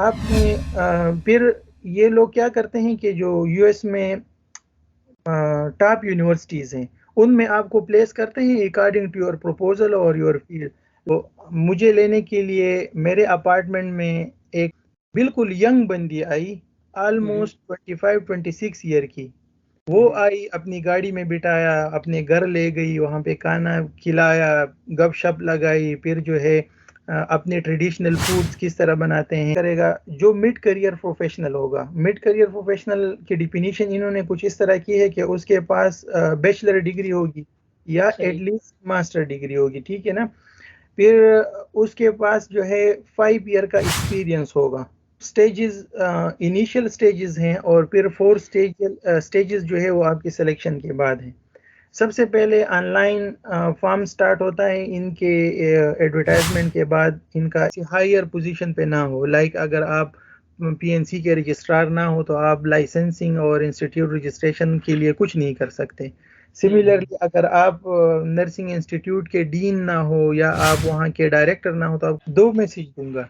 आपने फिर ये लोग क्या करते हैं कि जो यूएस में टॉप यूनिवर्सिटीज़ हैं, उनमें आपको प्लेस करते हैं अकॉर्डिंग टू योर प्रपोज़ल और योर फील्ड। तो मुझे लेने के लिए मेरे अपार्टमेंट में एक बिल्कुल यंग बंदी आई, हम्म। ऑलमोस्ट 25-26 ईयर की। वो हम्म। आई, अपनी गाड़ी में बिठाया, अपने घर ले गई, वहाँ पे खाना खिलाया, गप-शप लगाई, फिर जो है अपने ट्रेडिशनल फूड्स किस तरह बनाते हैं करेगा। जो मिड करियर प्रोफेशनल होगा, मिड करियर प्रोफेशनल की डेफिनेशन इन्होंने कुछ इस तरह की है कि उसके पास बैचलर डिग्री होगी या सही। एटलीस्ट मास्टर डिग्री होगी, ठीक है ना? फिर उसके पास जो है 5 ईयर का एक्सपीरियंस होगा। स्टेजेस इनिशियल स्टेजेस हैं और फिर 4 स्टेजेस जो है वो आपकी सिलेक्शन के बाद हैं। सबसे पहले ऑनलाइन फॉर्म स्टार्ट होता है इनके एडवर्टाइजमेंट के बाद। इनका हायर पोजीशन पे ना हो, लाइक अगर आप पीएनसी के रजिस्ट्रार ना हो तो आप लाइसेंसिंग और इंस्टीट्यूट रजिस्ट्रेशन के लिए कुछ नहीं कर सकते। हम्म। सिमिलरली अगर आप नर्सिंग इंस्टीट्यूट के डीन ना हो या आप वहाँ के डायरेक्टर ना हो तो आप दो मैसेज दूंगा।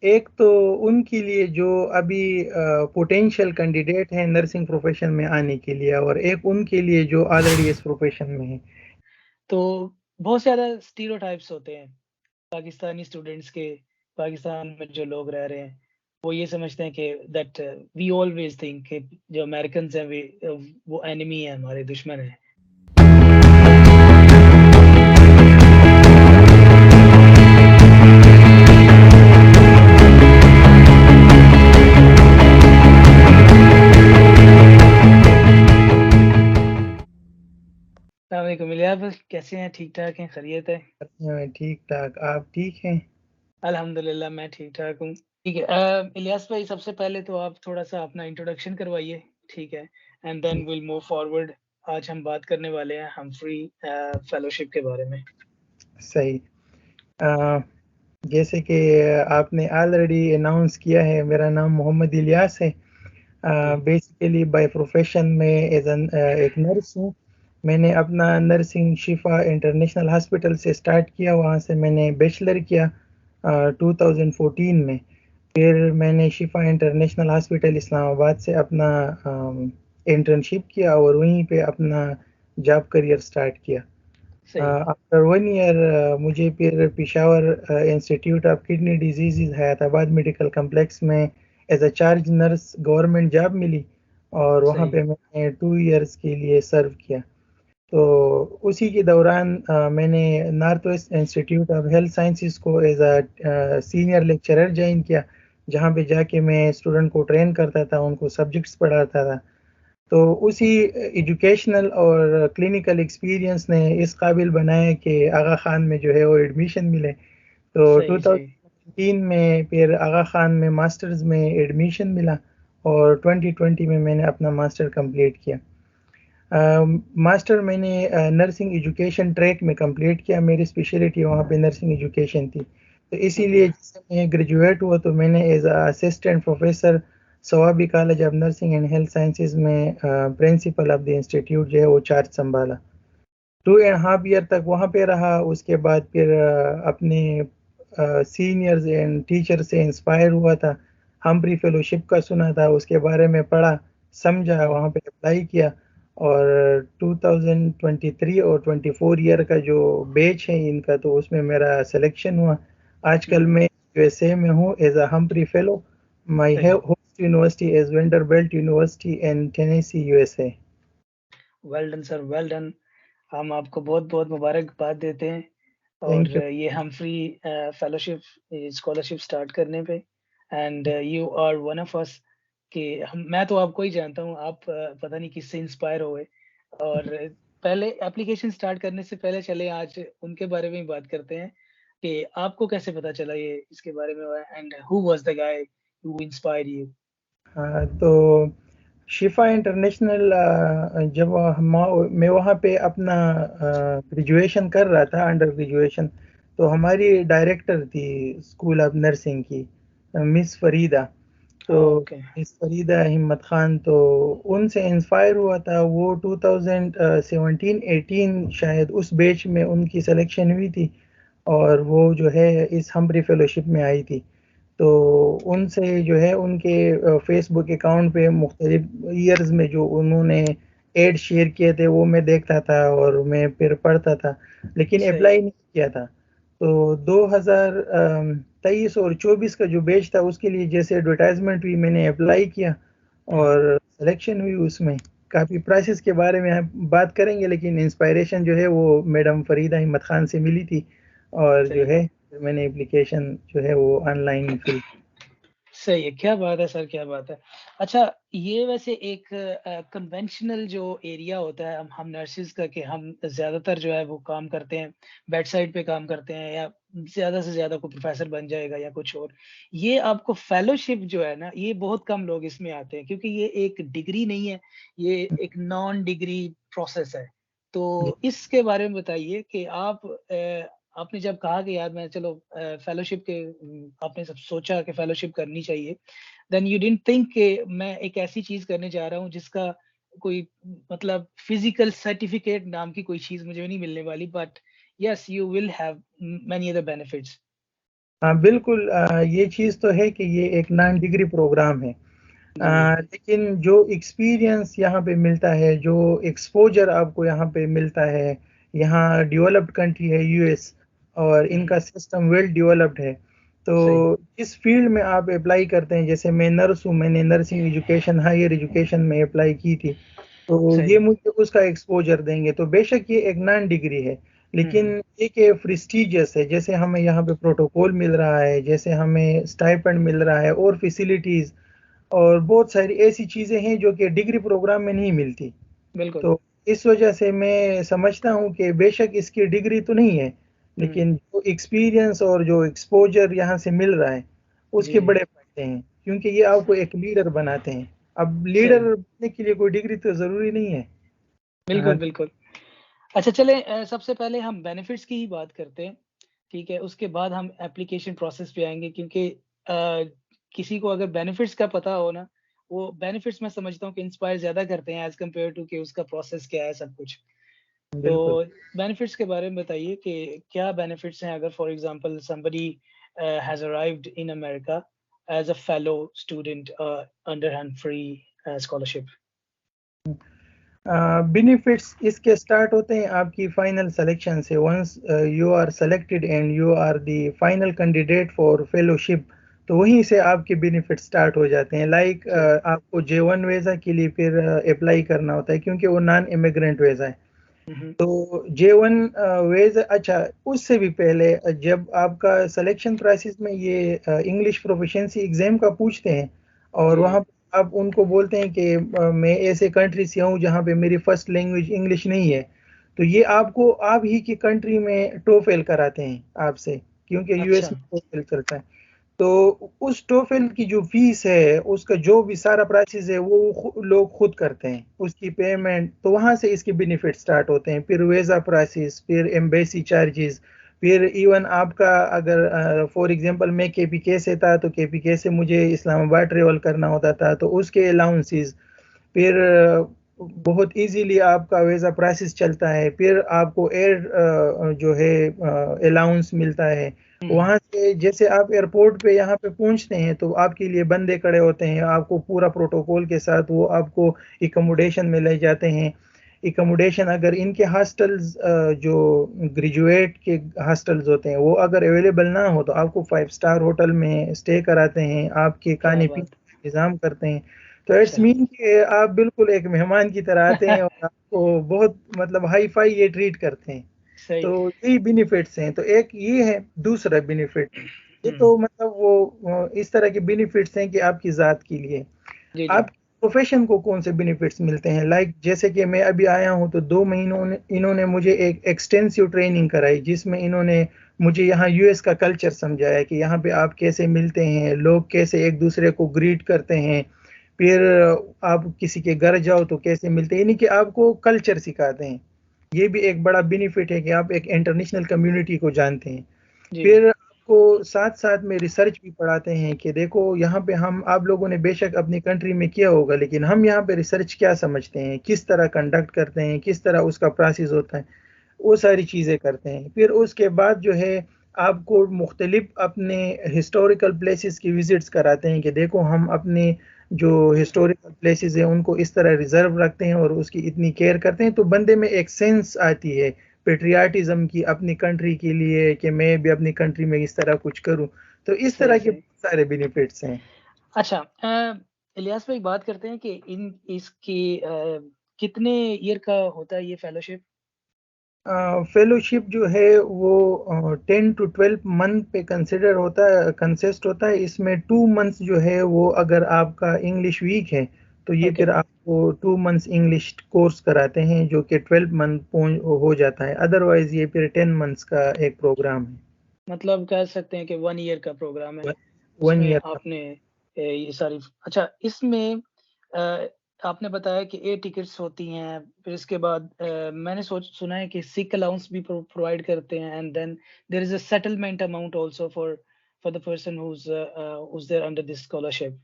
एक तो उनके लिए जो अभी पोटेंशियल कैंडिडेट हैं नर्सिंग प्रोफेशन में आने के लिए, और एक उनके लिए जो ऑलरेडी इस प्रोफेशन में है। तो बहुत ज़्यादा स्टीरियोटाइप्स होते हैं पाकिस्तानी स्टूडेंट्स के, पाकिस्तान में जो लोग रह रहे हैं, वो ये समझते हैं कि दैट वी ऑलवेज़ थिंक कि जो अमेरिकन्स हैं वो एनिमी है, हमारे दुश्मन हैं। अस्सलाम वालेकुम इलियास, कैसे हैं? ठीक-ठाक हैं? खैरियत है? ठीक ठाक, आप ठीक हैं? अल्हम्दुलिल्लाह मैं ठीक-ठाक हूँ। ठीक है इलियास भाई सबसे पहले तो आप थोड़ा-सा अपना इंट्रोडक्शन करवाइए, ठीक है? And then we will move forward. आज हम बात करने वाले हैं हम्फ्री फेलोशिप के बारे में। सही। अ, जैसे कि आपने ऑलरेडी अनाउंस किया है, मेरा नाम मोहम्मद इलियास है। जी। बेसिकली बाय प्रोफेशन में एक नर्स हूँ। मैंने अपना नर्सिंग शिफा इंटरनेशनल हॉस्पिटल से स्टार्ट किया, वहाँ से मैंने बैचलर किया 2014 में। फिर मैंने शिफा इंटरनेशनल हॉस्पिटल इस्लामाबाद से अपना इंटर्नशिप किया और वहीं पे अपना जॉब करियर स्टार्ट किया। सही। आफ्टर 1 ईयर मुझे फिर Peshawar institute of kidney disease Hyderabad medical complex में as a charge nurse government job मिली और वहाँ सही। पे मैंने 2 इयर्स के लिए सर्व किया। तो उसी के दौरान मैंने north west institute of health sciences को as a senior lecturer join किया, जहाँ पे जाके मैं स्टूडेंट को ट्रेन करता था, उनको सब्जेक्ट्स पढ़ाता था। तो उसी एजुकेशनल और क्लिनिकल एक्सपीरियंस ने इस काबिल बनाया कि आगा खान में जो है वो एडमिशन मिले। तो सही, सही। 2019 में फिर आगा खान में मास्टर्स में एडमिशन मिला और 2020 में मैंने अपना मास्टर कंप्लीट किया। मास्टर मैंने नर्सिंग एजुकेशन ट्रैक में कंप्लीट किया, मेरी स्पेशलिटी वहाँ पे नर्सिंग एजुकेशन थी। तो इसीलिए जैसे मैं ग्रेजुएट हुआ तो मैंने as assistant professor Swabi college of nursing and health sciences में प्रिंसिपल ऑफ द इंस्टीट्यूट जो है वो चार्ज संभाला। 2.5 ईयर तक वहाँ पे रहा। उसके बाद फिर अपने सीनियर्स एंड टीचर से इंस्पायर हुआ था, हम्फ्री फेलोशिप का सुना था, उसके बारे में पढ़ा, समझा, हुँ। वहाँ पे अप्लाई किया और 2023 और 24 ईयर का जो बैच है इनका, तो उसमें मेरा सिलेक्शन हुआ। आजकल हुँ। मैं यूएसए में हूँ as a Humphrey fellow. My सही। Host university is Vanderbilt university in Tennessee USA. Well done sir, well done. हम आपको बहुत-बहुत मुबारकबाद देते हैं और थैंक यू। ये हम्फ्री फेलोशिप स्कॉलरशिप स्टार्ट करने पे and you are one of us कि हम मैं तो आपको ही जानता हूँ, आप पता नहीं किससे इंस्पायर हुए और पहले एप्लीकेशन स्टार्ट करने से पहले चले आज उनके बारे में ही बात करते हैं कि आपको कैसे पता चला ये इसके बारे में and who was the guy who inspired you? हाँ, तो शिफा इंटरनेशनल जब मैं वहाँ पे अपना ग्रेजुएशन कर रहा था, अंडर ग्रेजुएशन, तो हमारी डायरेक्टर थी स्कूल ऑफ नर्सिंग की, मिस फरीदा। तो ओके। मिस फरीदा हिम्मत खान, तो उनसे इंस्पायर हुआ था। वो 2017-18 शायद उस बैच में उनकी सिलेक्शन हुई थी और वो जो है इस हम्फ्री फेलोशिप में आई थी। तो उनसे जो है उनके फेसबुक अकाउंट पे मुख्तलिफ ईयर्स में जो उन्होंने एड शेयर किए थे वो मैं देखता था और मैं फिर पढ़ता था, लेकिन सही अप्लाई नहीं किया था। तो 2023 और 24 का जो बैच था उसके लिए जैसे एडवर्टाइजमेंट हुई मैंने अप्लाई किया और सिलेक्शन हुई उसमें। काफ़ी प्राइसेस के बारे में हम बात करेंगे, लेकिन इंस्पायरेशन जो है वो मैडम फरीदा अहमद खान से मिली थी और जो सही है मैंने एप्लीकेशन जो है वो ऑनलाइन फिल। सही है, क्या बात है सर, क्या बात है। अच्छा, ये वैसे एक कन्वेंशनल जो एरिया होता है हम नर्सेज़ का, कि हम ज़्यादातर जो है वो काम करते हैं, बेड साइड पे काम करते हैं, या ज़्यादा से ज़्यादा कोई प्रोफ़ेसर बन जाएगा या कुछ और। ये आपको फेलोशिप जो है ना, ये बहुत कम लोग इसमें आते हैं, क्योंकि ये एक डिग्री नहीं है, ये एक नॉन डिग्री प्रोसेस है। जी। तो इसके बारे में बताइए कि आपने जब कहा कि यार मैं चलो फेलोशिप के आपने सब सोचा कि फेलोशिप करनी चाहिए, देन यू डिडंट थिंक कि मैं एक ऐसी चीज़ करने जा रहा हूँ जिसका कोई मतलब फिज़िकल सर्टिफ़िकेट नाम की कोई चीज़ मुझे नहीं मिलने वाली, but yes you will have many other benefits. हाँ, बिल्कुल ये चीज़ तो है कि ये एक नॉन डिग्री प्रोग्राम है। जी, लेकिन जो एक्सपीरियंस यहाँ पे मिलता है, जो एक्सपोज़र आपको यहाँ पे मिलता है, यहाँ डेवलप्ड कंट्री है यूएस और हुँ, इनका सिस्टम वेल डेवलप्ड है। सही, तो जिस फील्ड में आप अप्लाई करते हैं, जैसे मैं नर्स हूँ, मैंने नर्सिंग एजुकेशन, हायर एजुकेशन में अप्लाई की थी, तो ये सही। मुझे उसका एक्सपोज़र देंगे। तो बेशक ये एक नॉन डिग्री है, हुँ, हुँ, लेकिन एक ये प्रेस्टीजियस है, जैसे हमें यहाँ पे प्रोटोकॉल मिल रहा है, जैसे हमें स्टाइपेंड मिल रहा है और फैसिलिटीज़ और बहुत सारी ऐसी चीज़ें हैं जो कि डिग्री प्रोग्राम में नहीं मिलती। बिल्कुल। तो इस वजह से मैं समझता हूँ कि बेशक इसकी डिग्री तो नहीं है, हुँ, लेकिन जो एक्सपीरियंस और जो एक्सपोज़र यहाँ से मिल रहा है, जी, उसके बड़े फ़ायदे हैं, क्योंकि ये आपको एक लीडर बनाते हैं। अब लीडर सही। बनने के लिए कोई डिग्री तो ज़रूरी नहीं है। बिल्कुल, हाँ, बिल्कुल। अच्छा चलें, सबसे पहले हम बेनिफिट्स की ही बात करते हैं, ठीक है? उसके बाद हम एप्लीकेशन प्रोसेस पे आएँगे, क्योंकि किसी को अगर बेनिफिट्स का पता हो ना, वो बेनिफिट्स मैं समझता हूँ कि इंस्पायर ज़्यादा करते हैं एज़ कम्पेयर टू कि उसका प्रोसेस क्या है सब कुछ। तो बिल्कुल। बेनिफिट्स के बारे में बताइए कि क्या बेनिफिट्स हैं अगर for example somebody has arrived in America as a fellow student under Humphrey scholarship? Benefits इसके स्टार्ट होते हैं आपकी फाइनल सिलेक्शन से। Once you are selected and you are the final candidate for fellowship, तो वहीं से आपके बेनिफिट स्टार्ट हो जाते हैं। लाइक सही। आपको J1 वीज़ा के लिए फिर अप्लाई करना होता है, क्योंकि वो नॉन इमिग्रेंट वीज़ा है। हुँ, हुँ। तो J1 वीज़ा, अच्छा, उससे भी पहले जब आपका सिलेक्शन प्रोसेस में ये इंग्लिश प्रोफिशिएंसी एग्ज़ाम का पूछते हैं और जी, वहाँ जी। पे आप उनको बोलते हैं कि मैं ऐसे कंट्री से हूँ जहाँ पे मेरी फर्स्ट लैंग्वेज इंग्लिश नहीं है, तो ये आपको आप ही की कंट्री में टोफेल कराते हैं आपसे, क्योंकि यूएस अच्छा, में टोफेल चलता है। तो उस टोफेल की जो फीस है, उसका जो भी सारा प्राइसेस है, वो लोग खुद करते हैं, उसकी पेमेंट। तो वहां से इसके बेनिफिट स्टार्ट होते हैं, फिर वीजा प्राइसेस, फिर एम्बेसी चार्जेस, फिर इवन आपका अगर फॉर एग्जांपल मैं केपीके से था, तो केपीके से मुझे इस्लामाबाद ट्रेवल करना होता था, तो उसके अलाउंसेस, फिर बहुत इजीली आपका वीज़ा प्रोसेस चलता है, फिर आपको एयर जो है अलाउंस मिलता है। हुँ, हुँ। वहाँ से जैसे आप एयरपोर्ट पे यहाँ पे पहुँचते हैं, तो आपके लिए बंदे खड़े होते हैं, आपको पूरा प्रोटोकॉल के साथ वो आपको एकोमोडेशन में ले जाते हैं। एकोमोडेशन अगर इनके हॉस्टल्स जो ग्रेजुएट के हॉस्टल्स होते हैं, वो अगर अवेलेबल ना हो, तो आपको 5 स्टार होटल में स्टे कराते हैं, आपके क्या खाने-पीने बात! का इंतज़ाम करते हैं। तो इट्स अच्छा। मीन कि आप बिल्कुल एक मेहमान की तरह आते हैं और आपको बहुत मतलब हाई-फाई ये ट्रीट करते हैं। सही। तो यही बेनिफिट्स हैं। तो एक ये है, दूसरा बेनिफिट, ये हुँ। तो मतलब वो इस तरह के बेनिफिट्स हैं कि आपकी ज़ात के लिए। जी, जी। आपके प्रोफ़ेशन को कौन से बेनिफिट्स मिलते हैं? लाइक जैसे कि मैं अभी आया हूँ, तो 2 महीनों ने इन्होंने मुझे एक एक्सटेंसिव ट्रेनिंग कराई, जिसमें इन्होंने मुझे यहाँ यूएस का कल्चर समझाया कि यहाँ पे आप कैसे मिलते हैं, लोग कैसे एक-दूसरे को ग्रीट करते हैं। फिर आप किसी के घर जाओ तो कैसे मिलते हैं, यानी कि आपको कल्चर सिखाते हैं। ये भी एक बड़ा बेनिफिट है कि आप एक इंटरनेशनल कम्युनिटी को जानते हैं। जी। फिर आपको साथ-साथ में रिसर्च भी पढ़ाते हैं कि देखो यहाँ पे हम आप लोगों ने बेशक अपनी कंट्री में किया होगा, लेकिन हम यहाँ पे रिसर्च क्या समझते हैं, किस तरह कंडक्ट करते हैं, किस तरह उसका प्रोसेस होता है, वो सारी चीज़ें करते हैं। फिर उसके बाद जो है आपको मुख्तलिफ अपने हिस्टोरिकल प्लेसेस की विजिट्स कराते हैं कि देखो हम अपने जो हिस्टोरिकल प्लेसेस हैं उनको इस तरह रिजर्व रखते हैं और उसकी इतनी केयर करते हैं, तो बंदे में एक सेंस आती है पेट्रियाटिज्म की अपनी कंट्री के लिए कि मैं भी अपनी कंट्री में इस तरह कुछ करूं। तो इस सही, तरह के सही। बहुत सारे बेनिफिट्स हैं। अच्छा इलियास भाई बात करते हैं कि इन इसकी कितने ईयर का होता है ये फेलोशिप? फेलोशिप जो है वो 10 टू 12 मंथ पे कंसिडर होता है, कंसिस्ट होता है। इसमें 2 मंथ्स जो है वो अगर आपका इंग्लिश वीक है तो ये ओके, फिर आपको 2 मंथ्स इंग्लिश कोर्स कराते हैं जो कि 12 मंथ हो जाता है। अदरवाइज ये फिर 10 मंथ्स का एक प्रोग्राम है। मतलब कह सकते हैं कि 1 ईयर का प्रोग्राम है। 1 उसमें ईयर का। आपने ये सारी अच्छा इसमें अ, आपने बताया कि 8 टिकट्स होती हैं, फिर इसके बाद मैंने सुना है कि सिक अलाउंस भी प्रोवाइड करते हैं and then there is a settlement amount also for the person who's there under this scholarship.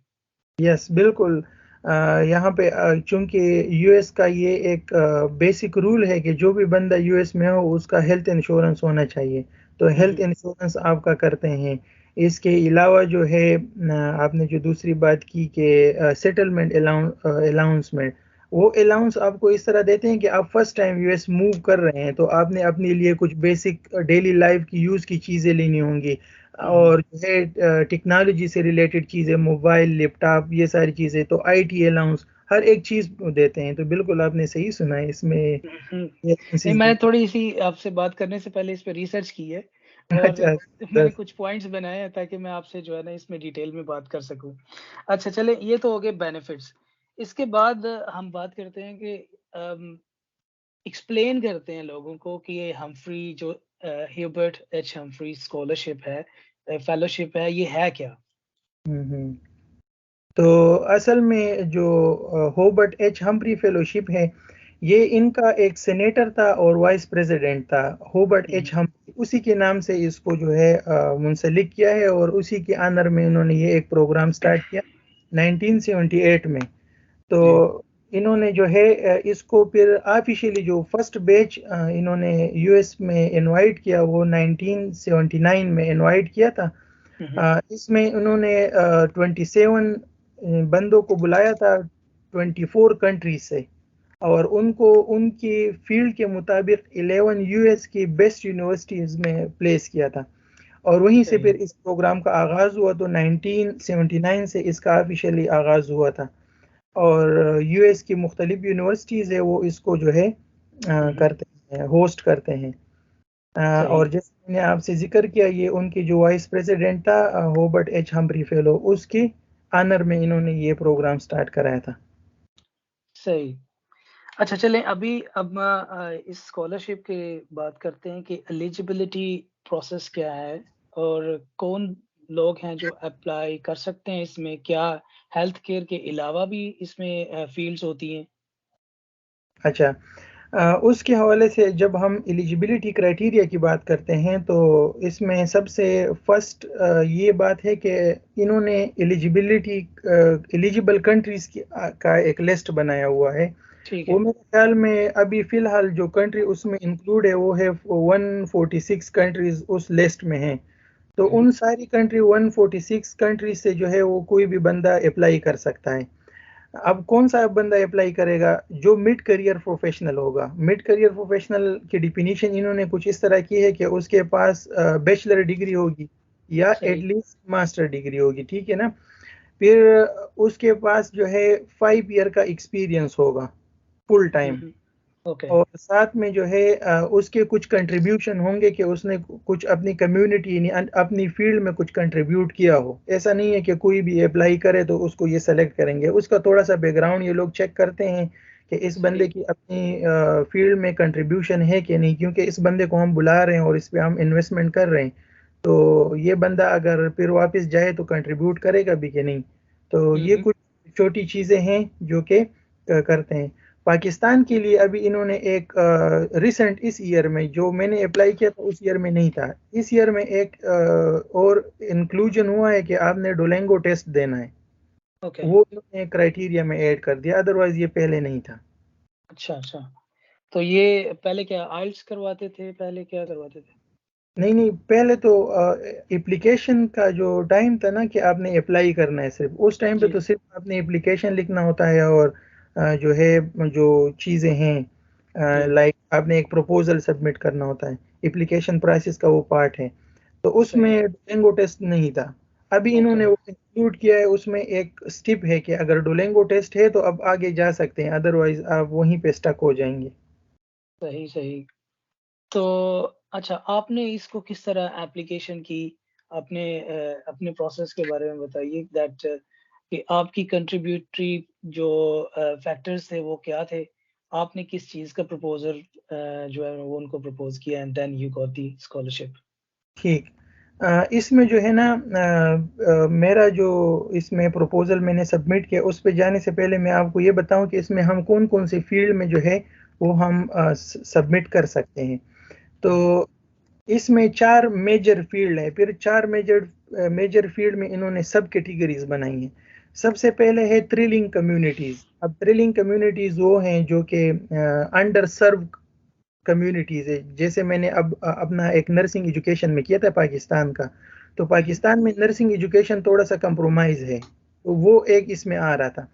Yes, बिल्कुल। यहाँ पे चूँकि यूएस का ये एक बेसिक रूल है कि जो भी बंदा यूएस में हो उसका हेल्थ इंश्योरेंस होना चाहिए। तो हुँ, हेल्थ हुँ। इंश्योरेंस आपका करते हैं। इसके अलावा जो है आपने जो दूसरी बात की कि सेटलमेंट अलाउंसमेंट, वो अलाउंस आपको इस तरह देते हैं कि आप फर्स्ट टाइम यूएस मूव कर रहे हैं तो आपने अपने लिए कुछ बेसिक डेली लाइफ की यूज़ की चीज़ें लेनी होंगी। हुँ, हुँ। और जो है टेक्नोलॉजी से रिलेटेड चीज़ें, मोबाइल, लैपटॉप, ये सारी चीज़ें, तो आईटी अलाउंस हर एक चीज़ देते हैं। तो बिल्कुल आपने सही सुना है, इसमें हुँ, हुँ। ये नहीं, allowances मैं देते थोड़ी-सी आपसे बात करने से पहले इस पे रिसर्च की है हैं। और अच्छा, मैंने ज़बरदस्त। कुछ पॉइंट्स बनाए हैं ताकि मैं आपसे जो है ना इसमें डिटेल में बात कर सकूँ। अच्छा चलें ये तो हो गए बेनिफिट्स। इसके बाद हम बात करते हैं कि एक्सप्लेन करते हैं लोगों को कि ये हम्फ्री जो ह्यूबर्ट एच हम्फ्री स्कॉलरशिप है फेलोशिप है, ये है क्या? हुँ, हुँ। तो असल में जो होबर्ट एच हम्फ्री फेलोशिप है, ये इनका एक सेनेटर था और वाइस प्रेसिडेंट था। होबर्ट हुँ, एच हुँ। हम्फ्री उसी के नाम से इसको जो है मुंसलिक किया है और उसी के ऑनर में उन्होंने ये एक प्रोग्राम स्टार्ट किया 1978 में। तो जी। इन्होंने जो है इसको फिर ऑफिशियली जो फर्स्ट बैच इन्होंने यूएस में इनवाइट किया वो 1979 में इनवाइट किया था। हुँ, हुँ। इसमें उन्होंने 27 बंदों को बुलाया था 24 कंट्रीज से और उनको उनकी फील्ड के मुताबिक 11 यूएस की बेस्ट यूनिवर्सिटीज़ में प्लेस किया था और वहीं से सही फिर है। इस प्रोग्राम का आगाज़ हुआ। तो 1979 से इसका ऑफिशियली आगाज़ हुआ था और यूएस की मुख्तलिफ यूनिवर्सिटीज़ है वो इसको जो है हुँ, हुँ। करते हैं, होस्ट करते हैं। सही। और जैसे मैंने आपसे ज़िक्र किया ये उनके जो वाइस प्रेसिडेंट था हॉबर्ट एच हम्फ्री फेलो, उसके ऑनर में इन्होंने ये प्रोग्राम स्टार्ट कराया था। सही। अच्छा चलें अभी अब इस स्कॉलरशिप की बात करते हैं कि एलिजिबिलिटी प्रोसेस क्या है और कौन लोग हैं जो अप्लाई कर सकते हैं इसमें? क्या हेल्थ केयर के अलावा भी इसमें फ़ील्ड्स होती हैं? अच्छा, उसके हवाले से जब हम एलिजिबिलिटी क्राइटेरिया की बात करते हैं तो इसमें सबसे फर्स्ट ये बात है कि इन्होंने एलिजिबिलिटी एलिजिबल कंट्रीज़ का एक लिस्ट बनाया हुआ है। ठीक वो है। मेरे ख्याल में अभी फ़िलहाल जो कंट्री उसमें इंक्लूड है वो है 146 कंट्रीज़ उस लिस्ट में हैं। तो हुँ, उन सारी कंट्री 146 कंट्रीज़ से जो है वो कोई भी बंदा अप्लाई कर सकता है। अब कौन-सा बंदा अप्लाई करेगा? जो मिड करियर प्रोफ़ेशनल होगा। मिड करियर प्रोफ़ेशनल की डेफ़िनिशन इन्होंने कुछ इस तरह की है कि उसके पास बैचलर डिग्री होगी या सही। एटलीस्ट मास्टर डिग्री होगी, ठीक है ना? फिर उसके पास जो है 5 ईयर का एक्सपीरियंस होगा, फुल हुँ, टाइम। हुँ। ओके। और साथ में जो है उसके कुछ कंट्रीब्यूशन होंगे कि उसने कुछ अपनी कम्युनिटी यानी अपनी फील्ड में कुछ कंट्रीब्यूट किया हो। ऐसा नहीं है कि कोई भी अप्लाई करे तो उसको ये सेलेक्ट करेंगे। उसका थोड़ा-सा बैकग्राउंड ये लोग चेक करते हैं कि इस बंदे सही। की अपनी फील्ड में कंट्रीब्यूशन है कि नहीं, क्योंकि इस बंदे को हम बुला रहे हैं और इस पे हम इन्वेस्टमेंट कर रहे हैं। तो ये बंदा अगर फिर वापस जाए तो कंट्रीब्यूट करेगा भी कि नहीं। तो हुँ, ये हुँ। कुछ छोटी चीज़ें हैं जो कि करते हैं। पाकिस्तान के लिए अभी इन्होंने एक रिसेंट इस ईयर में जो मैंने अप्लाई किया था उस ईयर में नहीं था। इस ईयर में एक और इंक्लूजन हुआ है कि आपने डोलेंगो टेस्ट देना है। ओके। वो इन्होंने क्राइटेरिया में ऐड कर दिया, अदरवाइज़ ये पहले नहीं था। अच्छा, अच्छा। तो ये पहले क्या आइल्स करवाते थे, पहले क्या करवाते थे? नहीं नहीं, पहले तो एप्लीकेशन का जो टाइम था ना कि आपने अप्लाई करना है, सिर्फ उस टाइम पे जी, तो सिर्फ आपने एप्लीकेशन लिखना होता है, और जो है जो चीज़ें हैं, जी, लाइक आपने एक प्रपोजल सबमिट करना होता है, एप्लीकेशन प्रोसेस का वो पार्ट है। तो उसमें सही, डोलेंगो टेस्ट नहीं था। अभी ओके, इन्होंने वो इंक्लूड किया है, उसमें एक स्टिप है कि अगर डोलेंगो टेस्ट है तो अब आगे जा सकते हैं, अदरवाइज आप वहीं पे स्टक हो जाएंगे। सही, सही। तो अच्छा, आपने इसको किस तरह एप्लीकेशन की? अपने प्रोसेस के बारे में बताइए दैट कि आपकी कंट्रीब्यूटरी जो फैक्टर्स थे वो क्या थे? आपने किस चीज़ का प्रपोज़ल जो है वो उनको प्रपोज़ किया and then you got the scholarship? ठीक। इसमें जो है ना, मेरा जो इसमें प्रपोज़ल मैंने सबमिट किया, उस पे जाने से पहले मैं आपको ये बताऊँ कि इसमें हम कौन-कौन से फ़ील्ड में जो है वो हम सबमिट कर सकते हैं। तो इसमें 4 मेजर फ़ील्ड हैं, फिर 4 मेजर फ़ील्ड में इन्होंने सब कैटेगरीज़ बनाई हैं। सबसे पहले है थ्रिलिंग कम्युनिटीज़। अब थ्रिलिंग कम्युनिटीज़ वो हैं जो कि अंडर सर्व्ड कम्युनिटीज़ है। जैसे मैंने अब अपना एक नर्सिंग एजुकेशन में किया था पाकिस्तान का, तो हुँ, हुँ। पाकिस्तान में नर्सिंग एजुकेशन थोड़ा-सा कंप्रोमाइज़ है, तो वो एक इसमें आ रहा था।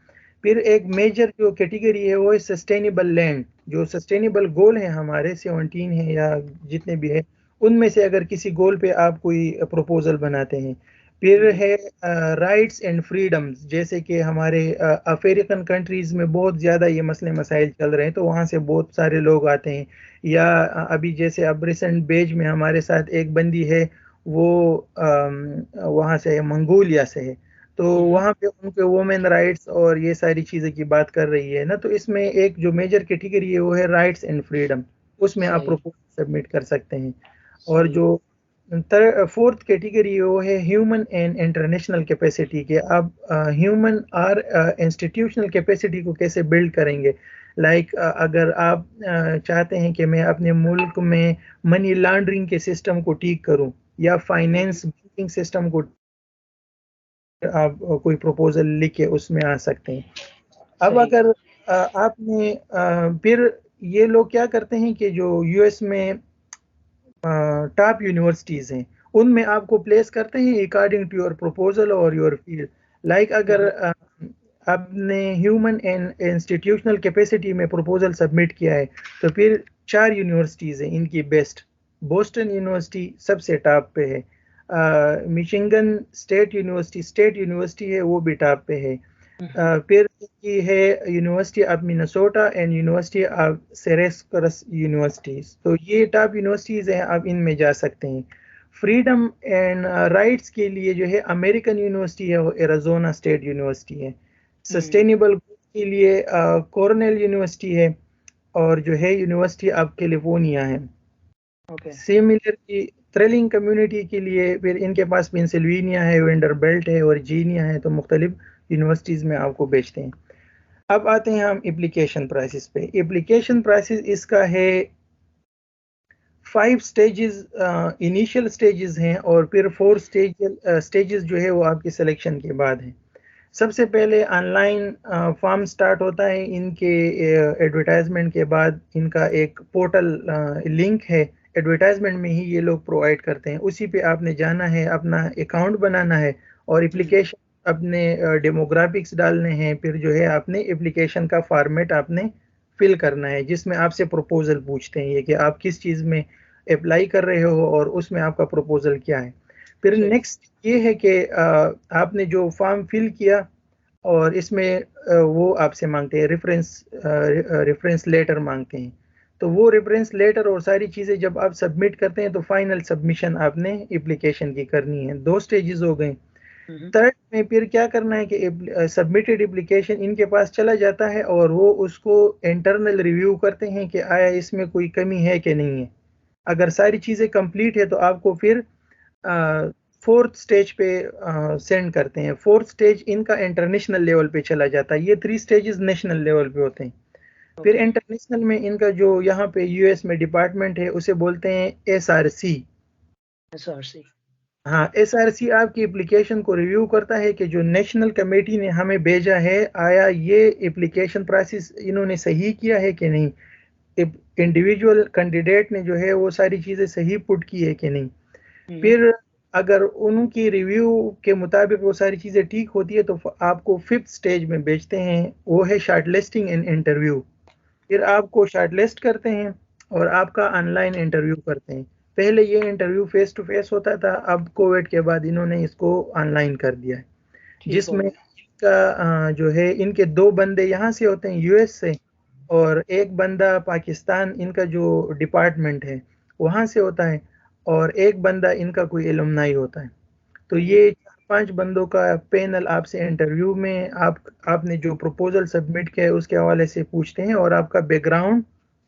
फिर एक मेजर जो कैटेगरी है वो है सस्टेनेबल लैंड, जो सस्टेनेबल गोल हैं हमारे 17 हैं या जितने भी हैं, उनमें से अगर किसी गोल पे आप कोई प्रपोज़ल बनाते हैं। फिर हुँ, हुँ। है राइट्स एंड फ्रीडम्स, जैसे कि हमारे अफ्रीकन कंट्रीज़ में बहुत ज़्यादा ये मसले मसाइल चल रहे हैं, तो वहाँ से बहुत सारे लोग आते हैं। या अभी जैसे अब रिसेंट बेज में हमारे साथ एक बंदी है, वो वहाँ से है, मंगोलिया से है, तो हुँ, हुँ। वहाँ पे उनके वुमेन राइट्स और ये सारी चीज़ें की बात कर रही है ना, तो इसमें एक जो मेजर कैटेगरी है वो है राइट्स एंड फ्रीडम, उसमें आप सही, प्रपोजल सबमिट कर सकते हैं। और सही। जो फोर्थ कैटेगरी है वो है ह्यूमन एंड इंटरनेशनल कैपेसिटी के, आप ह्यूमन और इंस्टीट्यूशनल कैपेसिटी को कैसे बिल्ड करेंगे। लाइक अगर आप चाहते हैं कि मैं अपने मुल्क में मनी लॉन्ड्रिंग के सिस्टम को ठीक करूं, या हुँ, हुँ। फाइनेंस बैंकिंग सिस्टम को, आप कोई प्रपोजल लिख के उसमें आ सकते हैं। अब सही। अगर आपने फिर ये लोग क्या करते हैं कि जो यूएस में टॉप यूनिवर्सिटीज़ हैं, उनमें आपको प्लेस करते हैं अकॉर्डिंग टू योर प्रपोजल और योर फील्ड। लाइक हुँ, अगर हुँ। आपने ह्यूमन एंड इंस्टीट्यूशनल कैपेसिटी में प्रपोजल सबमिट किया है, तो फिर 4 यूनिवर्सिटीज़ हैं इनकी बेस्ट। बोस्टन यूनिवर्सिटी सबसे टॉप पे है। मिशिगन स्टेट यूनिवर्सिटी है, वो भी टॉप पे है। हुँ, हुँ। फिर की है university of Minnesota and university of Syracuse universities, तो ये टॉप यूनिवर्सिटीज हैं, आप इनमें जा सकते हैं। फ्रीडम एंड राइट्स के लिए जो है अमेरिकन यूनिवर्सिटी है, वो एरिज़ोना स्टेट यूनिवर्सिटी है। हुँ, सस्टेनेबल के लिए कॉर्नेल यूनिवर्सिटी है, और जो है यूनिवर्सिटी ऑफ कैलिफोर्निया है। ओके। सिमिलरली थ्रिलिंग कम्युनिटी के लिए फिर इनके पास पेंसिल्वेनिया है, वेंडरबिल्ट है, वर्जीनिया है, तो मुख्तलिफ यूनिवर्सिटीज़ में आपको भेजते हैं। अब आते हैं हम एप्लीकेशन प्राइसेस पे। एप्लीकेशन प्राइसेस इसका है 5 स्टेजेस, इनिशियल स्टेजेस हैं, और फिर 4 स्टेजेस जो है वो आपकी सिलेक्शन के बाद हैं। सबसे पहले ऑनलाइन फॉर्म स्टार्ट होता है इनके एडवर्टाइजमेंट के बाद। इनका एक पोर्टल लिंक है, एडवर्टाइजमेंट में ही ये लोग प्रोवाइड करते हैं, उसी पे आपने जाना है, अपना अकाउंट बनाना है, और हुँ, एप्लीकेशन अपने डेमोग्राफिक्स डालने हैं, फिर जो है आपने एप्लीकेशन का फॉर्मेट आपने फिल करना है, जिसमें आपसे प्रपोजल पूछते हैं ये कि आप किस चीज़ में अप्लाई कर रहे हो और उसमें आपका प्रपोजल क्या है। फिर सही। नेक्स्ट ये है कि आपने जो फॉर्म फिल किया, और इसमें वो आपसे मांगते हैं रेफरेंस लेटर मांगते हैं। तो वो रेफरेंस लेटर और सारी चीज़ें जब आप सबमिट करते हैं, तो फाइनल सबमिशन आपने एप्लीकेशन की करनी है। 2 स्टेजेस हो गए। हुँ, हुँ। थर्ड में फिर क्या करना है कि सबमिटेड एप्लीकेशन इनके पास चला जाता है, और वो उसको इंटरनल रिव्यू करते हैं कि आया इसमें कोई कमी है कि नहीं है। अगर सारी चीज़ें कंप्लीट है तो आपको फिर फोर्थ स्टेज पे सेंड करते हैं। फोर्थ स्टेज इनका इंटरनेशनल लेवल पे चला जाता है। ये 3 स्टेजेस नेशनल लेवल पे होते हैं। फिर ओके, इंटरनेशनल में इनका जो यहाँ पे यूएस में डिपार्टमेंट है, उसे बोलते हैं एसआरसी। एसआरसी। हाँ, एसआरसी आपकी एप्लीकेशन को रिव्यू करता है कि जो नेशनल कमेटी ने हमें भेजा है, आया ये एप्लीकेशन प्रोसेस इन्होंने सही किया है कि नहीं। इंडिविजुअल कैंडिडेट ने जो है वो सारी चीज़ें सही पुट की है कि नहीं। हम्म, फिर अगर उनकी रिव्यू के मुताबिक वो सारी चीज़ें ठीक होती है तो आपको 5th स्टेज में भेजते हैं, वो है शॉर्टलिस्टिंग एंड इंटरव्यू। फिर आपको शॉर्टलिस्ट करते हैं और आपका ऑनलाइन इंटरव्यू करते हैं। पहले ये इंटरव्यू फेस टू फेस होता था, अब कोविड के बाद इन्होंने इसको ऑनलाइन कर दिया है, ठीक हो जिसमें गया। इनका जो है इनके 2 बंदे यहाँ से होते हैं यूएस से और 1 बंदा पाकिस्तान, इनका जो डिपार्टमेंट है वहाँ से होता है और 1 बंदा इनका कोई एलुमनाई होता है। तो हम्म, ये 4-5 बंदों का पैनल आपसे इंटरव्यू में आपने जो प्रपोजल सबमिट किया है उसके हवाले से पूछते हैं और आपका बैकग्राउंड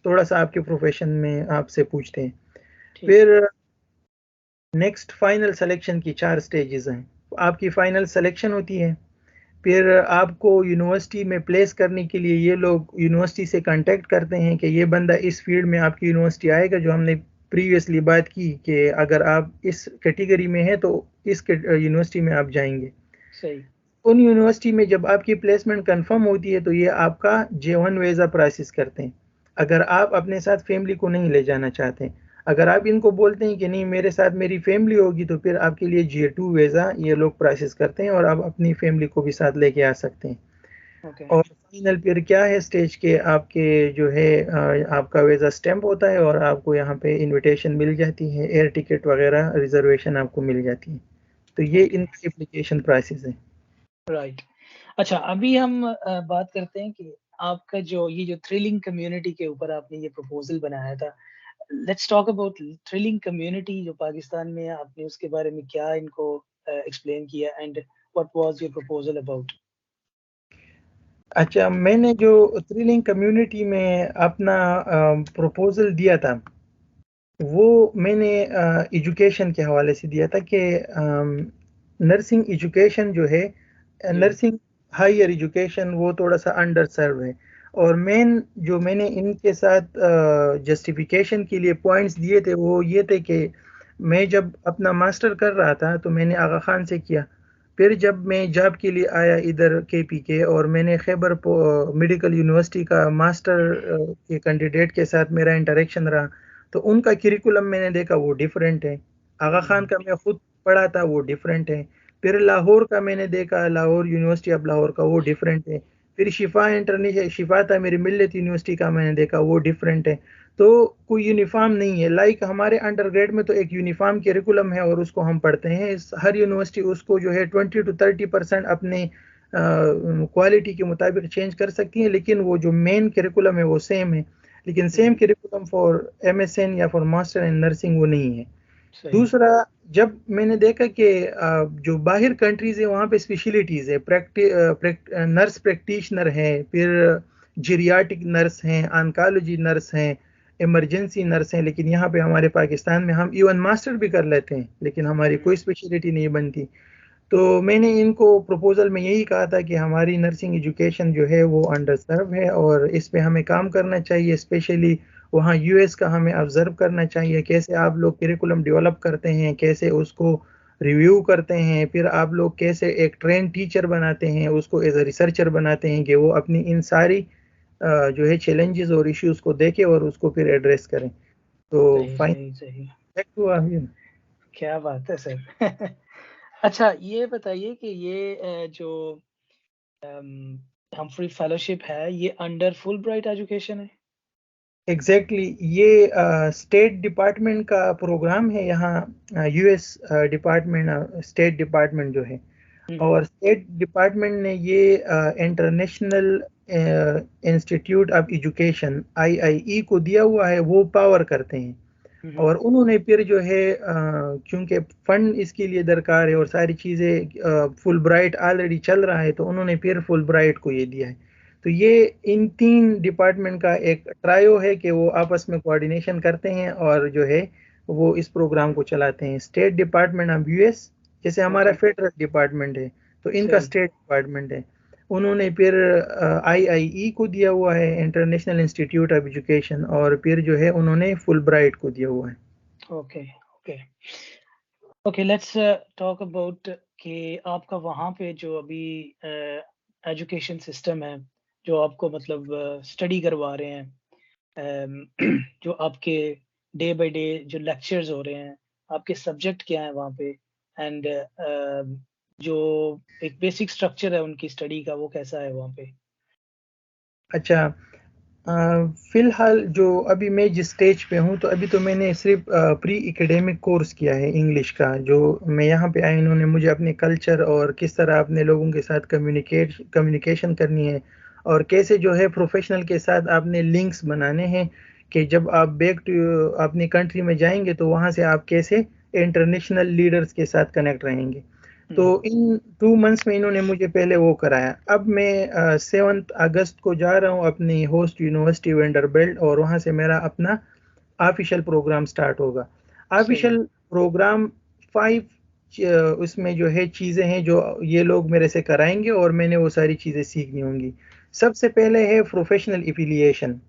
थोड़ा-सा आपके प्रोफेशन में आपसे पूछते हैं। ठीक है। फिर नेक्स्ट फाइनल सिलेक्शन की 4 स्टेजेस हैं। आपकी फाइनल सिलेक्शन होती है, फिर आपको यूनिवर्सिटी में प्लेस करने के लिए ये लोग यूनिवर्सिटी से कांटेक्ट करते हैं कि ये बंदा इस फील्ड में आपकी यूनिवर्सिटी आएगा, जो हमने प्रीवियसली बात की कि अगर आप इस कैटेगरी में हैं तो इस यूनिवर्सिटी में आप जाएंगे। सही। उन यूनिवर्सिटी में जब आपकी प्लेसमेंट कंफर्म होती है तो ये आपका J1 वीज़ा प्रोसेस करते हैं। अगर आप अपने साथ फैमिली को नहीं ले जाना चाहते, अगर आप इनको बोलते हैं कि नहीं मेरे साथ मेरी फैमिली होगी तो फिर आपके लिए J2 वीज़ा ये लोग प्रोसेस करते हैं और आप अपनी फैमिली को भी साथ लेके आ सकते हैं। ओके। और फाइनल फिर क्या है स्टेज के आपके जो है आपका वीज़ा स्टैम्प होता है और आपको यहाँ पे इनविटेशन मिल जाती है, एयर टिकट वगैरह रिजर्वेशन आपको मिल जाती है। तो ये ओके। इनका एप्लीकेशन प्रोसेस है। राइट। अच्छा, अभी हम बात करते हैं कि आपका जो ये जो थ्रिलिंग कम्युनिटी के ऊपर आपने ये प्रपोज़ल बनाया था। Let's talk about thrilling community जो पाकिस्तान में है, आपने उसके बारे में क्या इनको एक्सप्लेन किया and what was your proposal about? अच्छा, मैंने जो थ्रिलिंग कम्युनिटी में अपना प्रपोज़ल दिया था, वो मैंने एजुकेशन के हवाले से दिया था कि नर्सिंग एजुकेशन जो है जी। नर्सिंग हायर एजुकेशन वो थोड़ा-सा अंडर सर्व है और मेन जो मैंने इनके साथ जस्टिफिकेशन के लिए पॉइंट्स दिए थे, वो ये थे कि मैं जब अपना मास्टर कर रहा था, तो मैंने आगा खान से किया। फिर जब मैं जॉब के लिए आया इधर केपीके और मैंने खैबर मेडिकल यूनिवर्सिटी का मास्टर के कैंडिडेट के साथ मेरा इंटरेक्शन रहा, तो उनका करिकुलम मैंने देखा वो डिफरेंट है। आगा खान हुँ, का मैं खुद पढ़ा था वो डिफरेंट है। फिर लाहौर का मैंने देखा, लाहौर यूनिवर्सिटी ऑफ लाहौर का वो डिफरेंट है। फिर शिफा था मेरी मिल्लत यूनिवर्सिटी का मैंने देखा वो डिफरेंट है। तो कोई यूनिफ़ॉर्म नहीं है, लाइक हमारे अंडरग्रेड में तो एक यूनिफ़ॉर्म करिकुलम है और उसको हम पढ़ते हैं। हर यूनिवर्सिटी उसको जो है 20 टू 30% अपने क्वालिटी के मुताबिक चेंज कर सकती है, लेकिन वो जो मेन करिकुलम है वो सेम है। लेकिन same hmm, curriculum for MSN या फॉर मास्टर इन नर्सिंग वो नहीं है। सही। दूसरा, जब मैंने देखा कि जो बाहर कंट्रीज़ है वहाँ पे स्पेशलिटीज़ है, नर्स प्रैक्टिशनर हैं, फिर जीरियाट्रिक नर्स हैं, ऑन्कोलॉजी नर्स हैं, इमरजेंसी नर्स हैं, लेकिन यहाँ पे हमारे पाकिस्तान में हम इवन मास्टर भी कर लेते हैं, लेकिन हमारी हुँ, कोई स्पेशलिटी नहीं बनती। तो मैंने इनको प्रपोज़ल में यही कहा था कि हमारी नर्सिंग एजुकेशन जो है वो अंडर सर्व है और इस पे हमें काम करना चाहिए, स्पेशली वहाँ यूएस का हमें ऑब्ज़र्व करना चाहिए, कैसे आप लोग करिकुलम डेवलप करते हैं, कैसे उसको रिव्यू करते हैं, फिर आप लोग कैसे एक ट्रेन्ड टीचर बनाते हैं, उसको एज़ अ रिसर्चर बनाते हैं कि वो अपनी इन सारी जो है चैलेंजेज़ और इश्यूज़ को देखें और उसको फिर एड्रेस करें। तो सही, फाइनल सही, सही। हुआ ये। क्या बात है सर! अच्छा, ये बताइए कि ये जो हम्फ्री फेलोशिप है, ये अंडर फुलब्राइट एजुकेशन है? एग्ज़ैक्टली ये स्टेट डिपार्टमेंट का प्रोग्राम है यहाँ यूएस डिपार्टमेंट स्टेट डिपार्टमेंट जो है हुँ, हुँ, और स्टेट डिपार्टमेंट ने ये इंटरनेशनल इंस्टीट्यूट ऑफ एजुकेशन आईआईई को दिया हुआ है, वो पावर करते हैं। हुँ, हुँ, और उन्होंने फिर जो है क्योंकि फंड इसके लिए दरकार है और सारी चीज़ें फुलब्राइट ऑलरेडी चल रहा है तो उन्होंने फिर फुलब्राइट को ये दिया है। तो ये इन 3 डिपार्टमेंट का एक ट्रायो है कि वो आपस में कोऑर्डिनेशन करते हैं और जो है वो इस प्रोग्राम को चलाते हैं। स्टेट डिपार्टमेंट ऑफ यूएस, जैसे हमारा ओके, फेडरल डिपार्टमेंट है, तो इनका सही। स्टेट डिपार्टमेंट है। उन्होंने फिर आईआईई को दिया हुआ है, इंटरनेशनल इंस्टीट्यूट ऑफ एजुकेशन, और फिर जो है उन्होंने फुलब्राइट को दिया हुआ है। Okay, okay. Okay, let's talk about कि आपका वहाँ पे जो अभी एजुकेशन सिस्टम है, जो आपको मतलब स्टडी करवा रहे हैं, जो आपके डे बाय डे जो लेक्चर्स हो रहे हैं, आपके सब्जेक्ट क्या हैं वहाँ पे एंड जो एक बेसिक स्ट्रक्चर है उनकी स्टडी का वो कैसा है वहाँ पे? अच्छा, फ़िलहाल जो अभी मैं जिस स्टेज पे हूँ, तो अभी तो मैंने सिर्फ़ प्री एकेडमिक कोर्स किया है इंग्लिश का। जो मैं यहाँ पे आया, इन्होंने मुझे अपने कल्चर और किस तरह अपने लोगों के साथ कम्युनिकेशन करनी है और कैसे जो है प्रोफ़ेशनल के साथ आपने लिंक्स बनाने हैं कि जब आप बैक टू अपनी कंट्री में जाएँगे, तो वहाँ से आप कैसे इंटरनेशनल लीडर्स के साथ कनेक्ट रहेंगे। तो इन 2 मंथ्स में इन्होंने मुझे पहले वो कराया। अब मैं 7th अगस्त को जा रहा हूँ अपनी होस्ट यूनिवर्सिटी वेंडरबिल्ट, और वहाँ से मेरा अपना ऑफ़िशियल प्रोग्राम स्टार्ट होगा। सही है। ऑफ़िशियल प्रोग्राम 5 उसमें जो है चीज़ें हैं जो ये लोग मेरे से कराएँगे और मैंने वो सारी चीज़ें सीखनी होंगी। सबसे पहले है प्रोफ़ेशनल एफ़िलिएशन।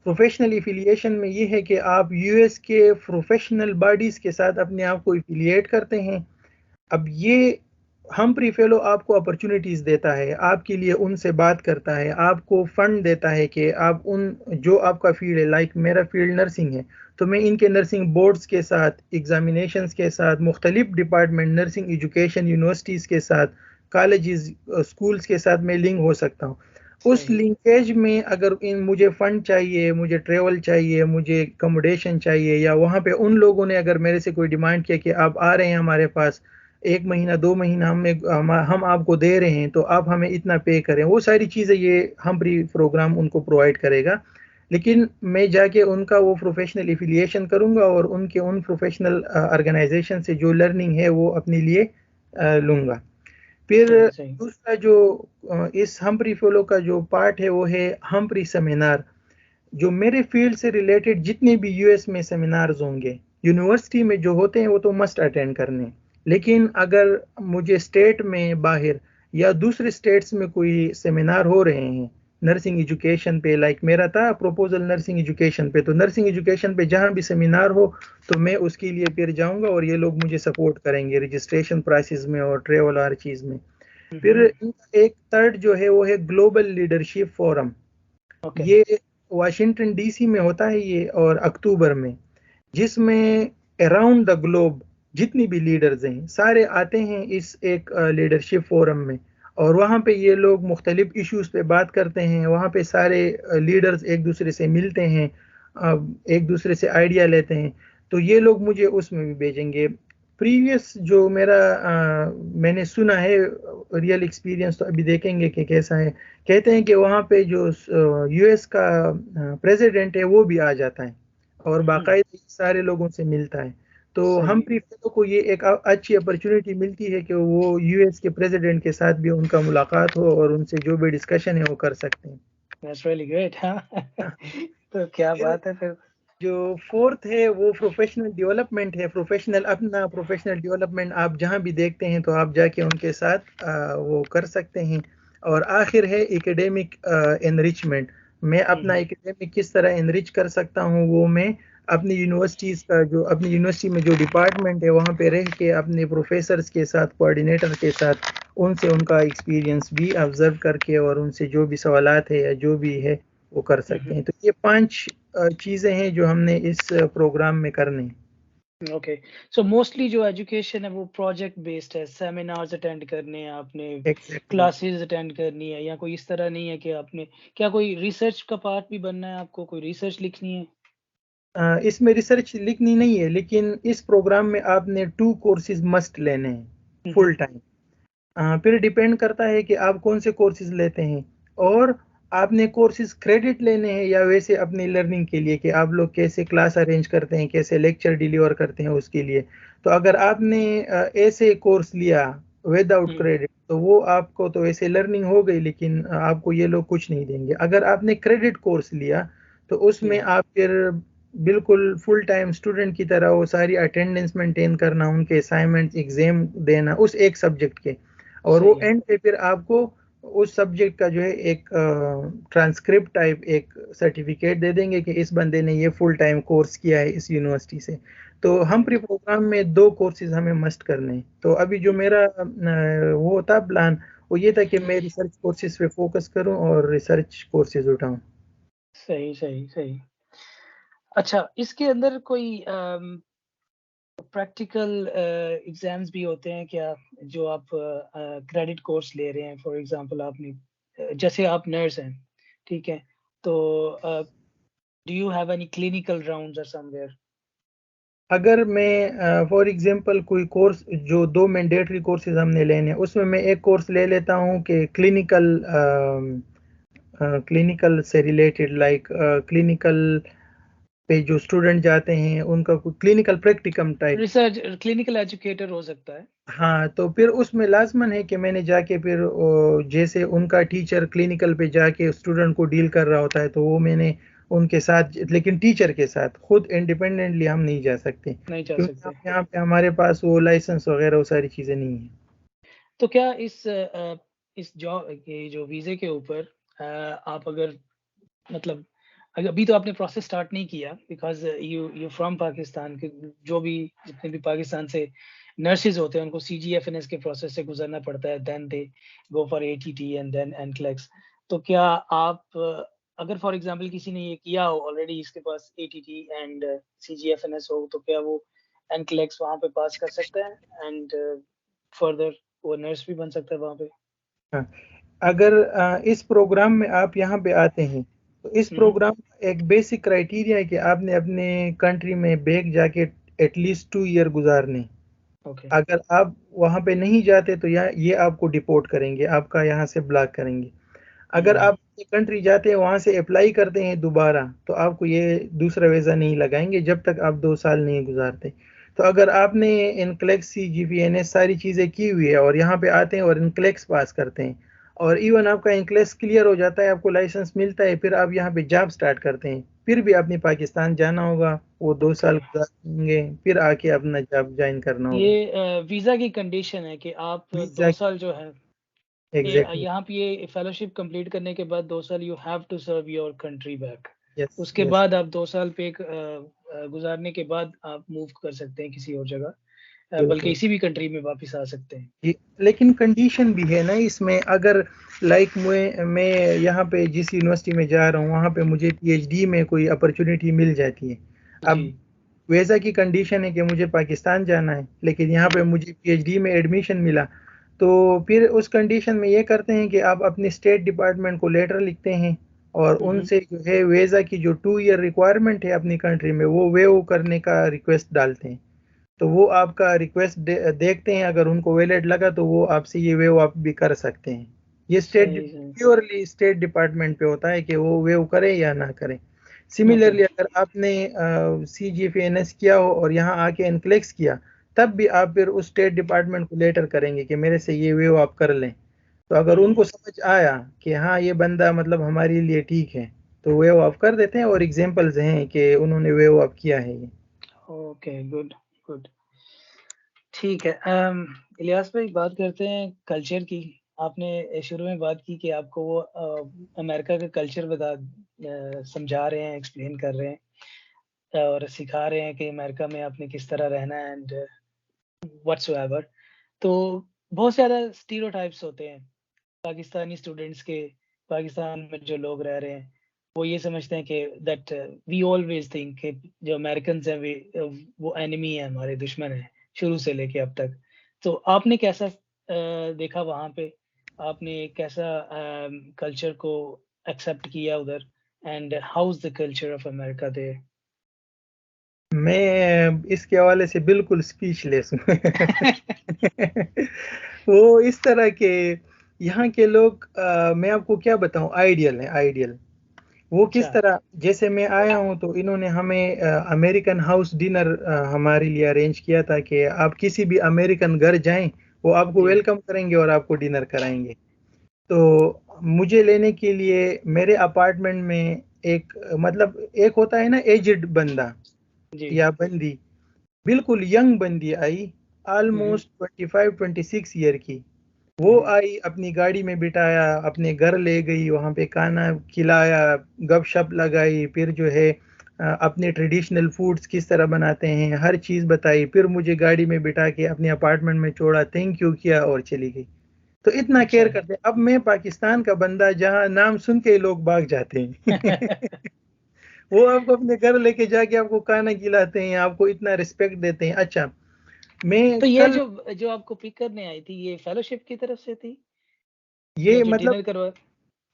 प्रोफ़ेशनल एफ़िलिएशन में ये है कि आप यूएस के प्रोफ़ेशनल बॉडीज़ के साथ अपने आप को एफ़िलिएट करते हैं। अब ये हम्फ्री फेलो आपको अपॉर्च्युनिटीज़ देता है, आपके लिए उनसे बात करता है, आपको फंड देता है कि आप उन जो आपका फ़ील्ड है, लाइक मेरा फ़ील्ड नर्सिंग है, तो मैं इनके नर्सिंग बोर्ड्स के साथ, एग्ज़ामिनेशंस के साथ, मुख्तलिफ डिपार्टमेंट नर्सिंग एजुकेशन यूनिवर्सिटीज़ के साथ, कॉलेजेस स्कूल्स के साथ मैं लिंक हो सकता हूँ। उस सही है। लिंकेज में अगर इन मुझे फंड चाहिए, मुझे ट्रैवल चाहिए, मुझे अकोमोडेशन चाहिए, या वहाँ पे उन लोगों ने अगर मेरे से कोई डिमांड किया कि आप आ रहे हैं हमारे पास 1 महीना, 2 महीना हम आपको दे रहे हैं, तो आप हमें इतना पे करें। वो सारी चीज़ें ये हम्फ्री प्रोग्राम उनको प्रोवाइड करेगा। लेकिन मैं जाके उनका वो प्रोफ़ेशनल एफ़िलिएशन करूँगा और उनके उन प्रोफ़ेशनल ऑर्गनाइज़ेशन से जो लर्निंग है वो अपने लिए लूँगा। फिर सही, सही। दूसरा जो इस हम्फ्री फेलो का जो पार्ट है वो है हम्फ्री सेमिनार। जो मेरे फ़ील्ड से रिलेटेड जितने भी यूएस में सेमिनार्स होंगे, यूनिवर्सिटी में जो होते हैं वो तो मस्ट अटेंड करने हैं। लेकिन अगर मुझे स्टेट में बाहर या दूसरे स्टेट्स में कोई सेमिनार हो रहे हैं, नर्सिंग एजुकेशन पे, लाइक मेरा था प्रपोज़ल नर्सिंग एजुकेशन पे, तो नर्सिंग एजुकेशन पे जहाँ भी सेमिनार हो, तो मैं उसके लिए फिर जाऊँगा और ये लोग मुझे सपोर्ट करेंगे रजिस्ट्रेशन प्रोसेस में और ट्रैवल हर चीज़ में। हुँ, फिर हुँ। इनका एक थर्ड जो है वो है ग्लोबल लीडरशिप फोरम। ओके। ये वाशिंगटन डीसी में होता है ये, और अक्टूबर में, जिसमें अराउंड द ग्लोब जितनी भी लीडर्स हैं सारे आते हैं इस एक लीडरशिप फोरम में, और वहाँ पे ये लोग मुख्तलिफ इश्यूज पे बात करते हैं। वहाँ पे सारे लीडर्स एक दूसरे से मिलते हैं, एक दूसरे से आइडिया लेते हैं। तो ये लोग मुझे उसमें भी भेजेंगे। प्रीवियस जो मेरा मैंने सुना है, रियल एक्सपीरियंस तो अभी देखेंगे कि कैसा है। कहते हैं कि वहाँ पे जो यूएस का प्रेसिडेंट है वो भी आ जाता है और हुँ, बाकायदा सारे लोगों से मिलता है। तो हम सही है। प्रीफेलो को ये एक अच्छी अपॉर्चुनिटी मिलती है कि वो यूएस के प्रेसिडेंट के साथ भी उनका मुलाकात हो और उनसे जो भी डिस्कशन है वो कर सकते हैं। दैट्स रियली ग्रेट हाँ। तो क्या फिर बात है फिर। जो फोर्थ है वो प्रोफेशनल डेवलपमेंट है। प्रोफेशनल अपना प्रोफेशनल डेवलपमेंट आप जहाँ भी देखते हैं तो आप जाके उनके साथ वो कर सकते हैं। और आखिर है एकेडमिक एनरिचमेंट। मैं हुँ, अपना हुँ। एकेडमिक किस तरह एनरिच कर सकता हूँ, वो मैं अपनी यूनिवर्सिटीज़ का जो अपनी यूनिवर्सिटी में जो डिपार्टमेंट है वहाँ पे रह के अपने प्रोफेसर्स के साथ, कोऑर्डिनेटर के साथ, उनसे उनका एक्सपीरियंस भी ऑब्जर्व करके और उनसे जो भी सवालात है या जो भी है वो कर हुँ, सकते हुँ। हैं। तो ये 5 चीज़ें हैं जो हमने इस प्रोग्राम में करनी है। ओके। सो मोस्टली जो एजुकेशन है वो प्रोजेक्ट बेस्ड है, सेमिनार्स अटेंड करने हैं आपने, एग्ज़ैक्टली। क्लासेस अटेंड करनी है या कोई इस तरह नहीं है कि आपने क्या कोई रिसर्च का पार्ट भी बनना है आपको, कोई रिसर्च लिखनी है? इसमें रिसर्च लिखनी नहीं है, लेकिन इस प्रोग्राम में आपने 2 कोर्सेज़ मस्ट लेने हैं, हुँ, फुल हुँ। टाइम। फिर डिपेंड करता है कि आप कौन से कोर्सेज़ लेते हैं, और आपने कोर्सेज़ क्रेडिट लेने हैं या वैसे अपनी लर्निंग के लिए कि आप लोग कैसे क्लास अरेंज करते हैं, कैसे लेक्चर डिलीवर करते हैं उसके लिए। तो अगर आपने ऐसे कोर्स लिया विदाउट हुँ, क्रेडिट, तो वो आपको तो ऐसे लर्निंग हो गई, लेकिन आपको ये लोग कुछ नहीं देंगे। अगर आपने क्रेडिट कोर्स लिया, तो उसमें या आप फिर बिल्कुल फुल टाइम स्टूडेंट की तरह वो सारी अटेंडेंस मेंटेन करना, उनके असाइनमेंट्स, एग्ज़ाम देना उस एक सब्जेक्ट के, और वो सही है। एंड पे फिर आपको उस सब्जेक्ट का जो है एक ट्रांसक्रिप्ट टाइप एक सर्टिफिकेट दे देंगे कि इस बंदे ने ये फुल टाइम कोर्स किया है इस यूनिवर्सिटी से। तो हम प्री राइट। प्रोग्राम में 2 कोर्सेज़ हमें मस्ट करने हैं। तो अभी जो हुँ, मेरा वो था प्लान, वो ये था कि मैं रिसर्च कोर्सेज़ पे फ़ोकस करूँ और रिसर्च कोर्सेज़ उठाऊँ। सही, सही, सही। अच्छा, इसके अंदर कोई प्रैक्टिकल एग्ज़ाम्स भी होते हैं क्या? जो आप क्रेडिट कोर्स ले रहे हैं, फॉर एग्ज़ाम्पल आपने जैसे आप नर्स हैं, ठीक है? तो do you have any clinical rounds और समवेयर? अगर मैं फॉर एग्जांपल कोई कोर्स जो 2 मैंडेटरी कोर्सेज़ हमने लेने हैं, उसमें मैं एक कोर्स ले लेता हूँ कि क्लिनिकल से रिलेटेड लाइक क्लिनिकल पे जो स्टूडेंट जाते हैं, उनका कोई clinical practicum type. Research clinical educator हो सकता है। हाँ, तो फिर उसमें लाज़मन है कि मैंने जाके फिर जैसे उनका टीचर क्लिनिकल पे जाके स्टूडेंट को डील कर रहा होता है, तो वो मैंने उनके साथ, लेकिन टीचर के साथ, खुद इंडिपेंडेंटली हम नहीं जा सकते, नहीं जा क्योंकि सकते। यहाँ पे हमारे पास वो लाइसेंस वगैरह वो सारी चीज़ें नहीं है। तो क्या इस ये जो वीज़े के ऊपर आप अगर मतलब अभी तो आपने प्रोसेस स्टार्ट नहीं किया बिकॉज़ यू फ्रॉम पाकिस्तान के जो भी जितने भी पाकिस्तान से नर्सेज़ होते हैं उनको सीजीएफएनएस के प्रोसेस से गुज़रना पड़ता है, then they go for ATT and then NCLEX. तो क्या आप अगर फॉर एग्ज़ाम्पल किसी ने ये किया हो ऑलरेडी इसके पास एटीटी एंड सीजीएफएनएस हो तो क्या वो एनक्लेक्स वहाँ पे पास कर सकता है एंड फर्दर वो नर्स भी बन सकता है वहाँ पे? हाँ, अगर इस प्रोग्राम में आप यहाँ पे आते हैं, तो इस हुँ, प्रोग्राम का एक बेसिक क्राइटेरिया है कि आपने अपने कंट्री में बैक जाके एटलीस्ट 2 ईयर गुज़ारने। ओके। अगर आप वहाँ पे नहीं जाते तो ये आपको डिपोर्ट करेंगे, आपका यहाँ से ब्लॉक करेंगे। अगर हुँ, आप अपनी कंट्री जाते हैं, वहाँ से अप्लाई करते हैं दोबारा, तो आपको ये दूसरा वीज़ा नहीं लगाएँगे जब तक आप 2 साल नहीं गुज़ारते। तो अगर आपने इनक्लेक्स, सीजीपीएनएस सारी चीज़ें की हुई है और यहाँ पे आते हैं और इनक्लेक्स पास करते हैं और इवन आपका इनक्लेक्स क्लियर हो जाता है, आपको लाइसेंस मिलता है, फिर आप यहाँ पे जॉब स्टार्ट करते हैं। फिर भी आपने पाकिस्तान जाना होगा, वो 2 ओके। साल गुज़ारेंगे, फिर आके अपना जॉब जॉइन करना होगा। ये वीज़ा की कंडीशन है कि आप वीज़ा 2 साल जो है ये एग्ज़ैक्टली, यहाँ पे ये फेलोशिप कंप्लीट करने के बाद 2 साल you have to serve your country back. Yes, उसके यस। बाद आप 2 साल पे एक गुज़ारने के बाद आप मूव कर सकते हैं किसी और जगह बल्कि बिल्कुल। इसी भी कंट्री में वापस आ सकते हैं। जी, लेकिन कंडीशन भी है ना इसमें, अगर लाइक मैं यहाँ पे जिस यूनिवर्सिटी में जा रहा हूँ, वहाँ पे मुझे पीएचडी में कोई अपॉर्च्युनिटी मिल जाती है। जी। अब वीज़ा की कंडीशन है कि मुझे पाकिस्तान जाना है, लेकिन यहाँ पे हुँ, मुझे पीएचडी में एडमिशन मिला, तो फिर उस कंडीशन में ये करते हैं कि आप अपने स्टेट डिपार्टमेंट को लेटर लिखते हैं और हुँ, हुँ। उनसे जो है वीज़ा की जो 2 ईयर रिक्वायरमेंट है अपनी कंट्री में, वो वेव करने का रिक्वेस्ट डालते हैं। तो वो आपका रिक्वेस्ट देखते हैं, अगर उनको वैलिड लगा तो वो आपसे ये वेव आप भी कर सकते हैं। ये सही, सही। प्योरली स्टेट डिपार्टमेंट पे होता है कि वो वेव करें या ना करें। ओके। सिमिलरली अगर आपने सीजीपीएनएस किया हो और यहाँ आके एनक्लेक्स किया, तब भी आप फिर उस स्टेट डिपार्टमेंट को लेटर करेंगे कि मेरे से ये वेव आप कर लें। तो अगर हुँ, उनको समझ आया कि हाँ ये बंदा मतलब हमारे लिए ठीक है, तो वेव आप कर देते हैं और एग्जांपल्स हैं कि उन्होंने वेव आप किया है ये। Okay, good, good. ठीक है। इलियास भाई बात करते हैं कल्चर की। आपने शुरू में बात की कि आपको वो अमेरिका का कल्चर समझा रहे हैं, एक्सप्लेन कर रहे हैं और सिखा रहे हैं कि अमेरिका में आपने किस तरह रहना है एंड व्हाट्सोएवर। तो बहुत ज़्यादा स्टीरियोटाइप्स होते हैं पाकिस्तानी स्टूडेंट्स के, पाकिस्तान में जो लोग रह रहे हैं, वो ये समझते हैं कि दैट वी ऑलवेज़ थिंक कि जो अमेरिकन्स हैं वो एनिमी है, हमारे दुश्मन हैं, शुरू से लेके अब तक। तो आपने कैसा देखा वहाँ पे? आपने कैसा कल्चर को एक्सेप्ट किया उधर and how is the culture of America there? मैं इसके हवाले से बिल्कुल स्पीचलेस हूँ। वो इस तरह के यहाँ के लोग, मैं आपको क्या बताऊँ, आइडियल है, आइडियल। वो किस अच्छा, तरह, जैसे मैं आया हूँ तो इन्होंने हमें अमेरिकन हाउस डिनर हमारे लिए अरेंज किया था कि आप किसी भी अमेरिकन घर जाएँ, वो आपको जी। वेलकम करेंगे और आपको डिनर कराएँगे। तो मुझे लेने के लिए मेरे अपार्टमेंट में एक मतलब एक होता है ना एज्ड बंदा जी। या बंदी, बिल्कुल यंग बंदी आई, हुँ, हुँ। ऑलमोस्ट 25-26 ईयर की। हुँ, वो हुँ। आई, अपनी गाड़ी में बिठाया, अपने घर ले गई, वहाँ पे खाना खिलाया, गपशप लगाई, फिर जो है अपने ट्रेडिशनल फूड्स किस तरह बनाते हैं, हर चीज़ बताई, फिर मुझे गाड़ी में बिठा के अपने अपार्टमेंट में छोड़ा, थैंक यू किया और चली गई। तो इतना अच्छा। केयर करते हैं। अब मैं पाकिस्तान का बंदा, जहाँ नाम सुन के ही लोग भाग जाते हैं। वो आपको अपने घर लेके जाके आपको खाना खिलाते हैं, आपको इतना रिस्पेक्ट देते हैं। अच्छा, मैं तो ये कल जो जो आपको पिक करने आई थी, ये फेलोशिप की तरफ से थी या ये जो मतलब डिनर करवा?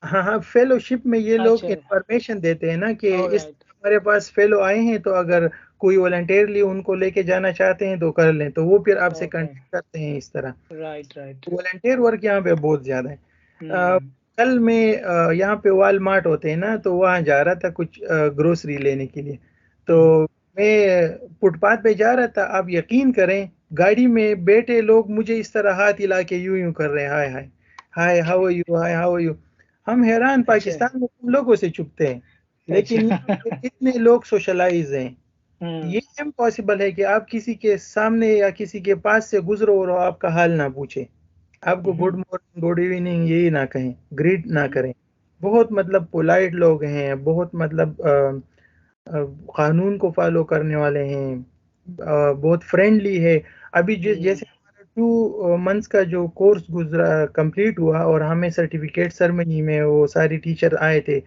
हाँ हाँ, फेलोशिप में ये लोग अच्छा, इंफॉर्मेशन देते हैं ना कि इस ऑलराइट, हमारे पास फेलो आए हैं, तो अगर कोई वॉलंटियरली उनको लेके जाना चाहते हैं तो कर लें, तो वो फिर आपसे ओके, कांटेक्ट करते हैं इस तरह। Right, right. वॉलंटियर वर्क यहाँ पे बहुत ज्यादा है। अ, हुँ, कल मैं यहाँ पे वॉलमार्ट होते हैं ना, तो वहाँ जा रहा था कुछ ग्रोसरी लेने के लिए। हुँ, तो मैं फुटपाथ पे जा रहा था, आप यकीन करें गाड़ी में बैठे लोग मुझे इस तरह हाथ हिला के यूं यूं कर रहे हैं, hi hi hi how are you, hi how are you. हम हैरान, अच्छा, पाकिस्तान में तुम लोगों से चुपते हैं, लेकिन यहाँ अच्छा। पे इतने लोग सोशलाइज हैं। हुँ, ये इम्पॉसिबल है कि आप किसी के सामने या किसी के पास से गुजरो और आपका हाल ना पूछे, आपको हुँ, गुड मॉर्निंग गुड इवनिंग यही ना कहें, ग्रीट ना हुँ, करें। बहुत मतलब पोलाइट लोग हैं, बहुत मतलब अ, कानून को फॉलो करने वाले हैं, बहुत फ्रेंडली है। अभी हुँ, जैसे हमारा 2 मंथ्स का जो कोर्स गुजरा कंप्लीट हुआ और हमें सर्टिफिकेट सेरेमनी में वो सारी टीचर आए थे,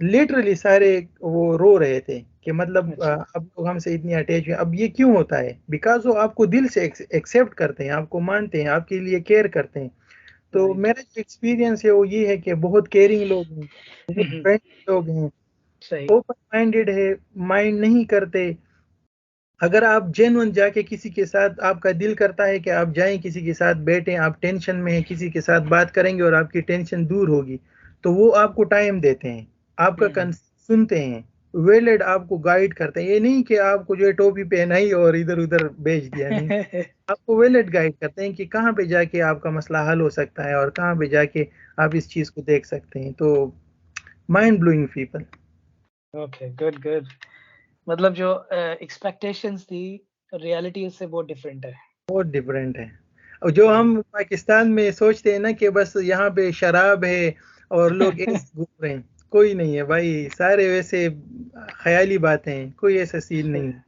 लिटरली सारे वो रो रहे थे कि मतलब अच्छा, अब लोग हमसे इतनी अटैच है। अब ये क्यों होता है? बिकॉज वो आपको दिल से एक्सेप्ट करते हैं, आपको मानते हैं, आपके लिए केयर करते हैं। तो राइट। मेरा जो एक्सपीरियंस है वो ये है कि बहुत केयरिंग लोग हैं, हुँ, बहुत हुँ, फ्रेंडली लोग हैं, सही। ओपन माइंडेड है, माइंड नहीं करते। अगर आप जेन्युइन जाके किसी के साथ, आपका दिल करता है कि आप जाएं किसी के साथ बैठें, आप टेंशन में हैं, किसी के साथ बात करेंगे और आपकी टेंशन दूर होगी, तो वो आपको टाइम देते हैं, आपका हुँ। सुनते हैं, वेलेड आपको गाइड करते हैं। ये नहीं कि आपको जो है टोपी पहनाई और इधर उधर भेज दिया, नहीं, आपको वेलेड गाइड करते हैं कि कहाँ पे जाके आपका मसला हल हो सकता है और कहाँ पे जाके आप इस चीज को देख सकते हैं। तो mind blowing people. Okay, good, good. मतलब जो एक्सपेक्टेशंस थी, रियलिटी उससे बहुत डिफरेंट है। बहुत डिफरेंट है। और जो हुँ। हम पाकिस्तान में सोचते हैं ना कि बस यहाँ पे शराब है और लोग ऐसे घूम रहे हैं, कोई नहीं है भाई, सारे वैसे ख्याली बातें हैं, कोई ऐसा सीन नहीं है।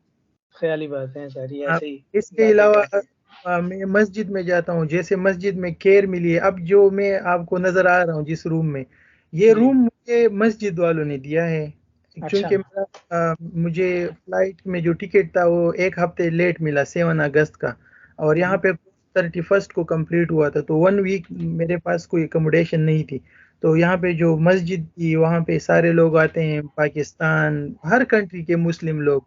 ख़याली बातें हैं सारी, आप ऐसे ही इसके बातें अलावा करके। मैं मस्जिद में जाता हूँ, जैसे मस्जिद में केयर मिली है। अब जो मैं आपको नजर आ रहा हूँ जिस रूम में, ये जी, रूम मुझे मस्जिद वालों ने दिया है। अच्छा। क्योंकि मेरा मुझे फ्लाइट में जो टिकट था वो 1 हफ्ते लेट मिला, 7 अगस्त का, और हुँ, यहाँ हुँ। पे 31st को कंप्लीट हुआ था, तो 1 वीक मेरे पास कोई अकोमोडेशन नहीं थी। तो यहाँ पे जो मस्जिद थी वहाँ पे सारे लोग आते हैं, पाकिस्तान, हर कंट्री के मुस्लिम लोग।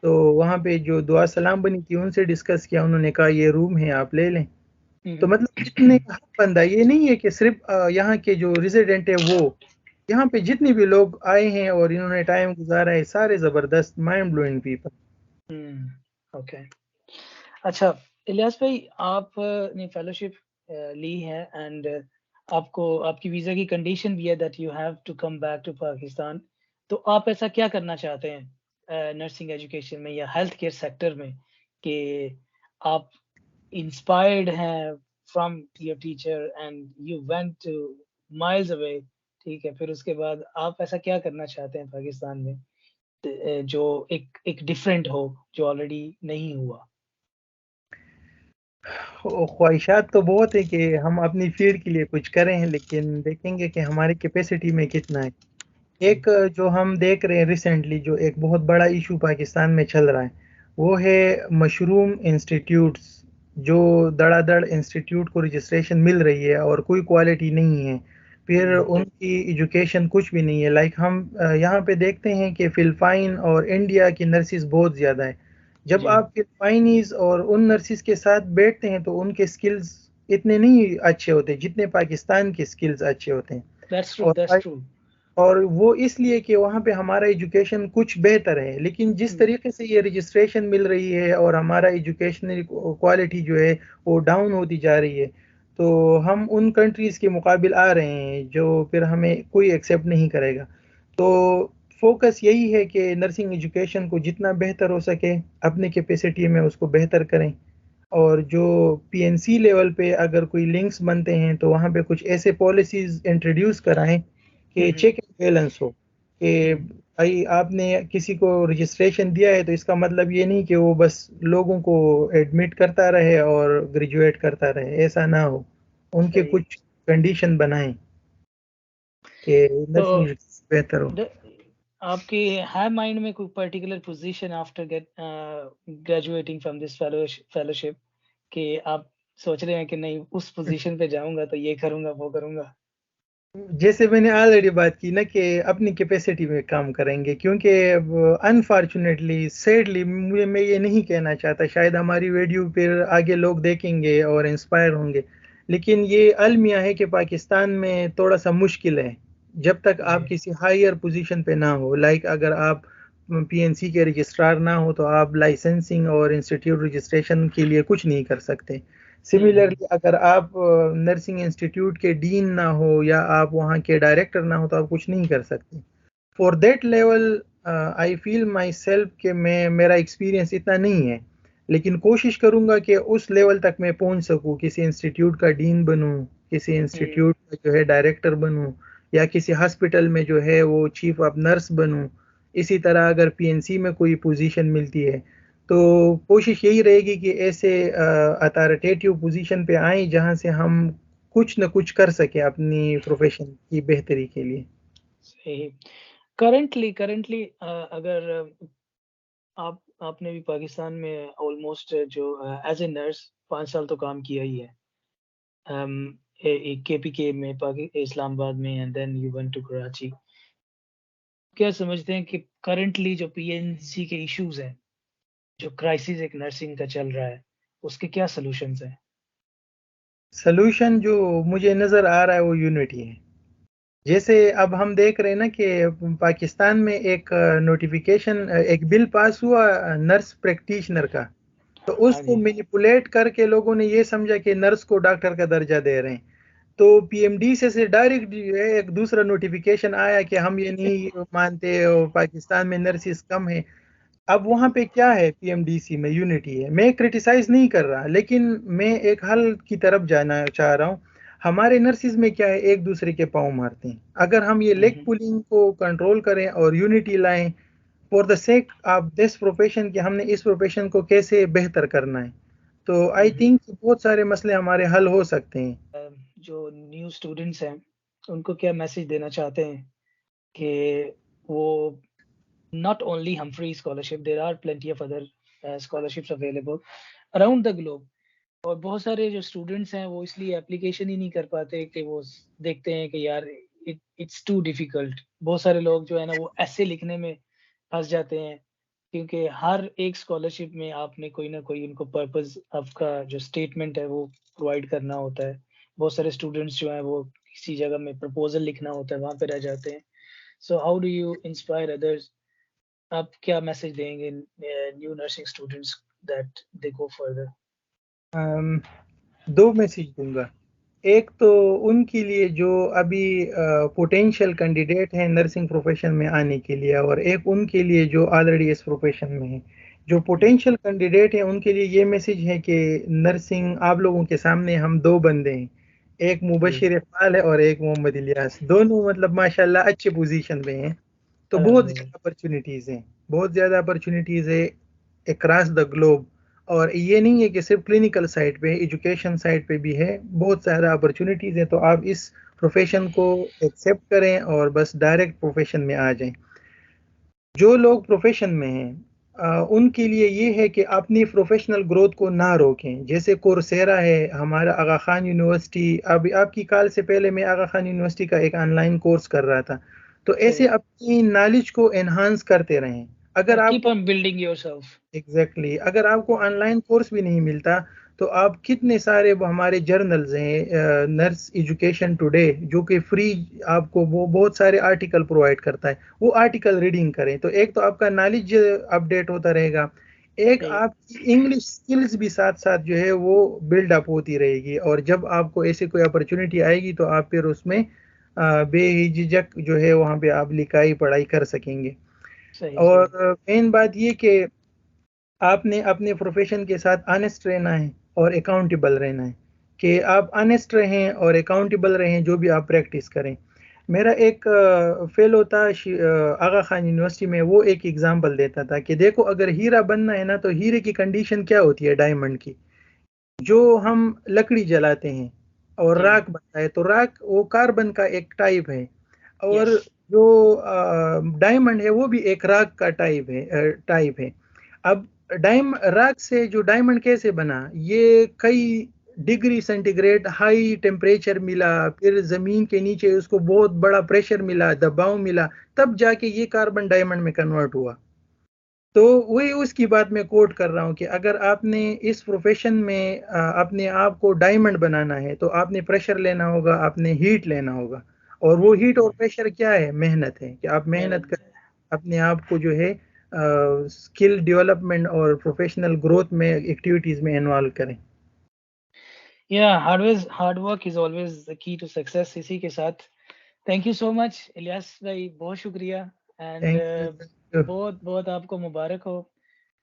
तो वहाँ पे जो दुआ सलाम बनी थी उनसे डिस्कस किया, उन्होंने कहा ये रूम है आप ले लें। हुँ, तो हुँ। मतलब जितने हर बंदा, ये नहीं है कि सिर्फ यहाँ के जो रेजिडेंट है वो, यहाँ पे जितने भी लोग आए हैं और इन्होंने टाइम गुजारा है, सारे जबरदस्त माइंड ब्लोइंग पीपल। हुँ, ओके। अच्छा, इलियास भाई आप ने फेलोशिप ली है एंड आपको आपकी वीज़ा की कंडीशन भी है that you have to come back to Pakistan. तो आप ऐसा क्या करना चाहते हैं नर्सिंग एजुकेशन में या हेल्थ केयर सेक्टर में कि आप इंस्पायर्ड हैं from your teacher and you went two miles away, ठीक है? फिर उसके बाद आप ऐसा क्या करना चाहते हैं पाकिस्तान में जो एक एक डिफरेंट हो, जो ऑलरेडी नहीं हुआ? ख्वाहिशात तो बहुत है कि हम अपनी फील्ड के लिए कुछ करें, लेकिन देखेंगे कि हमारी कैपेसिटी में कितना है। जी। एक जो हम देख रहे हैं रिसेंटली, जो एक बहुत बड़ा इशू पाकिस्तान में चल रहा है, वो है मशरूम इंस्टीट्यूट्स। जो धड़ाधड़ इंस्टीट्यूट को रजिस्ट्रेशन मिल रही है और कोई क्वालिटी नहीं है, फिर हुँ, उनकी एजुकेशन कुछ भी नहीं है। लाइक हम यहाँ पे देखते हैं कि फिलिपाइन और इंडिया की नर्सिस बहुत ज़्यादा है। जब जी। आप फिलिपाइनीज और उन नर्सिस के साथ बैठते हैं तो उनके स्किल्स इतने नहीं अच्छे होते जितने पाकिस्तान के स्किल्स अच्छे होते हैं। दैट्स ट्रू, दैट्स और ट्रू। और वो इसलिए कि वहाँ पे हमारा एजुकेशन कुछ बेहतर है, लेकिन जिस हुँ, तरीके से ये रजिस्ट्रेशन मिल रही है और हमारा एजुकेशनल क्वालिटी जो है वो डाउन होती जा रही है, तो हम उन कंट्रीज़ के मुकाबिल आ रहे हैं जो फिर हमें कोई एक्सेप्ट नहीं करेगा। तो फोकस यही है कि नर्सिंग एजुकेशन को जितना बेहतर हो सके अपनी कैपेसिटी में उसको बेहतर करें। और जो पीएनसी लेवल पे अगर कोई लिंक्स बनते हैं तो वहाँ पे कुछ ऐसे पॉलिसीज इंट्रोड्यूस कराएं हुँ, कि हुँ, चेक एंड बैलेंस हो, कि हुँ, भाई आपने किसी को रजिस्ट्रेशन दिया है तो इसका मतलब ये नहीं कि वो बस लोगों को एडमिट करता रहे और ग्रेजुएट करता रहे, ऐसा ना हो। उनके सही। कुछ कंडीशन बनाएं कि तो नर्सिंग बेहतर हो। आपके है माइंड में कोई particular position after graduating from this fellowship कि आप सोच रहे हैं कि नहीं उस पोजीशन पे जाऊंगा तो ये करूंगा वो करूंगा? जैसे मैंने ऑलरेडी बात की ना कि अपनी कैपेसिटी में काम करेंगे, क्योंकि अनफॉर्चुनेटली सैडली मुझे, मैं ये नहीं कहना चाहता, शायद हमारी वीडियो फिर आगे लोग देखेंगे और इंस्पायर होंगे, लेकिन ये अलमिया है कि पाकिस्तान में थोड़ा सा मुश्किल है जब तक आप जी। किसी हायर पोजीशन पे ना हो। लाइक अगर आप पीएनसी के रजिस्ट्रार ना हो तो आप लाइसेंसिंग और इंस्टीट्यूट रजिस्ट्रेशन के लिए कुछ नहीं कर सकते। हम्म। सिमिलरली अगर आप नर्सिंग इंस्टीट्यूट के डीन ना हो या आप वहाँ के डायरेक्टर ना हो तो आप कुछ नहीं कर सकते। For that level I feel my self कि मैं, मेरा एक्सपीरियंस इतना नहीं है, लेकिन कोशिश करूँगा कि उस लेवल तक मैं पहुँच सकूँ, किसी इंस्टीट्यूट का डीन बनूँ, किसी हम्म। इंस्टीट्यूट का जो है डायरेक्टर बनूँ, या किसी हॉस्पिटल में जो है वो चीफ ऑफ नर्स बनूँ। इसी तरह अगर पीएनसी में कोई पोजीशन मिलती है तो कोशिश यही रहेगी कि ऐसे अथॉरिटेटिव पोजीशन पे आए जहां से हम कुछ न कुछ कर सके अपनी प्रोफेशन की बेहतरी के लिए। सही। करंटली करंटली अगर आपने भी पाकिस्तान में ऑलमोस्ट जो एज ए नर्स 5 साल तो काम किया ही है। केपीके में इस्लामाबाद में and then you went to Karachi. क्या समझते हैं कि करंटली जो पीएनसी के इश्यूज हैं, जो क्राइसिस एक नर्सिंग का चल रहा है, उसके क्या सॉल्यूशंस हैं? सलूशन जो मुझे नज़र आ रहा है वो यूनिटी है। जैसे अब हम देख रहे हैं ना कि पाकिस्तान में एक नोटिफिकेशन, एक बिल पास हुआ नर्स प्रैक्टिशनर का, तो हाँ उसको जी। मैनिपुलेट करके लोगों ने ये समझा कि नर्स को डॉक्टर का दर्जा दे रहे हैं। तो पीएमडी से डायरेक्ट जो है एक दूसरा नोटिफिकेशन आया कि हम ये नहीं मानते और पाकिस्तान में नर्सिस कम है। अब वहाँ पे क्या है, पीएमडीसी में यूनिटी है। मैं क्रिटिसाइज नहीं कर रहा, लेकिन मैं एक हल की तरफ जाना चाह रहा हूँ। हमारे नर्सिस में क्या है, एक दूसरे के पाँव मारते हैं। अगर हम ये हुँ, लेग हुँ। पुलिंग को कंट्रोल करें और यूनिटी लाएं for the sake of this profession, कि हमने इस प्रोफेशन को कैसे बेहतर करना है, तो हुँ, आई हुँ। थिंक बहुत सारे मसले हमारे हल हो सकते हैं। जो न्यू स्टूडेंट्स हैं, उनको क्या मैसेज देना चाहते हैं कि वो not only Humphrey scholarship, there are plenty of other scholarships available around the globe। और बहुत सारे जो स्टूडेंट्स हैं वो इसलिए एप्लीकेशन ही नहीं कर पाते कि वो देखते हैं कि यार इट्स टू डिफिकल्ट। बहुत सारे लोग जो है ना वो ऐसे लिखने में फंस जाते हैं, क्योंकि हर एक स्कॉलरशिप में आपने कोई ना कोई उनको पर्पस, आपका जो स्टेटमेंट है वो प्रोवाइड करना होता है। बहुत सारे स्टूडेंट्स जो हैं वो किसी जगह में प्रपोजल लिखना होता है, वहां पे रह जाते हैं। So how do you inspire others? आप क्या मैसेज देंगे new nursing students that they go further? Um, दो मैसेज दूंगा। एक तो उनके लिए जो अभी पोटेंशियल कैंडिडेट हैं नर्सिंग प्रोफेशन में आने के लिए, और एक उनके लिए जो ऑलरेडी इस प्रोफेशन में है। जो पोटेंशियल कैंडिडेट हैं उनके लिए ये मैसेज है कि नर्सिंग, आप लोगों के सामने हम दो बंदे हैं, एक जी, मुबशिर इकबाल है और एक मोहम्मद इलियास। दोनों मतलब माशाल्लाह अच्छे पोजीशन पे हैं। तो बहुत अल्हम्दुलिल्लाह। ज़्यादा अपॉर्चुनिटीज़ हैं, बहुत ज़्यादा अपॉर्चुनिटीज़ है अक्रॉस द ग्लोब। और ये नहीं है कि सिर्फ क्लिनिकल साइड पे, एजुकेशन साइड पे भी है, बहुत सारा अपॉर्चुनिटीज़ है। तो आप इस प्रोफेशन को एक्सेप्ट करें और बस डायरेक्ट प्रोफेशन में आ जाएं। जो लोग प्रोफेशन में हैं उनके लिए ये है कि अपनी प्रोफेशनल ग्रोथ को ना रोकें। जैसे कोर्सेरा है, हमारा आगा खान यूनिवर्सिटी, अभी आपकी कॉल से पहले मैं आगा खान यूनिवर्सिटी का एक ऑनलाइन कोर्स कर रहा था। तो ऐसे सही। अपनी नॉलेज को एनहांस करते रहें। अगर कीप आपको ऑन बिल्डिंग योरसेल्फ। अगर आपको ऑनलाइन कोर्स भी नहीं मिलता तो आप कितने सारे वो हमारे जर्नल्स हैं, नर्स एजुकेशन टुडे, जो कि फ्री आपको वो बहुत सारे आर्टिकल प्रोवाइड करता है, वो आर्टिकल रीडिंग करें। तो एक तो आपका नॉलेज अपडेट होता रहेगा, एक सही। आपकी इंग्लिश स्किल्स भी साथ साथ जो है वो बिल्डअप होती रहेगी। और जब आपको ऐसे कोई अपॉर्चुनिटी आएगी तो आप फिर उसमें बेहिजक जो है वहाँ पे आप लिखाई पढ़ाई कर सकेंगे। सही, सही। और मेन बात ये कि आपने अपने प्रोफेशन के साथ ऑनेस्ट रहना है और अकाउंटेबल रहना है, कि आप ऑनेस्ट रहें और अकाउंटेबल रहें जो भी आप प्रैक्टिस करें। मेरा एक फेलो था आगा खान यूनिवर्सिटी में, वो एक एग्जांपल देता था कि देखो अगर हीरा बनना है ना तो हीरे की कंडीशन क्या होती है डायमंड की। जो हम लकड़ी जलाते हैं और जी। राख बनता है, तो राख वो कार्बन का एक टाइप है। और यस जो डायमंड है वो भी एक राग का टाइप है। अब राग से जो डायमंड कैसे बना, ये कई डिग्री सेंटीग्रेड हाई टेम्परेचर मिला, फिर जमीन के नीचे उसको बहुत बड़ा प्रेशर मिला, दबाव मिला, तब जाके ये कार्बन डायमंड में कन्वर्ट हुआ। तो वही उसकी बात मैं कोट कर रहा हूँ कि अगर आपने इस प्रोफेशन में अपने आप को डायमंड बनाना है तो आपने प्रेशर लेना होगा, आपने हीट लेना होगा। और वो हीट और प्रेशर क्या है? मेहनत है, कि आप मेहनत मेहनत कर अपने आप को जो है स्किल डेवलपमेंट और प्रोफेशनल ग्रोथ में एक्टिविटीज में इन्वॉल्व करें। या hard work is always the key to success. इसी के साथ thank you so much Ilyas भाई, बहुत शुक्रिया। And thank you. बहुत बहुत आपको मुबारक हो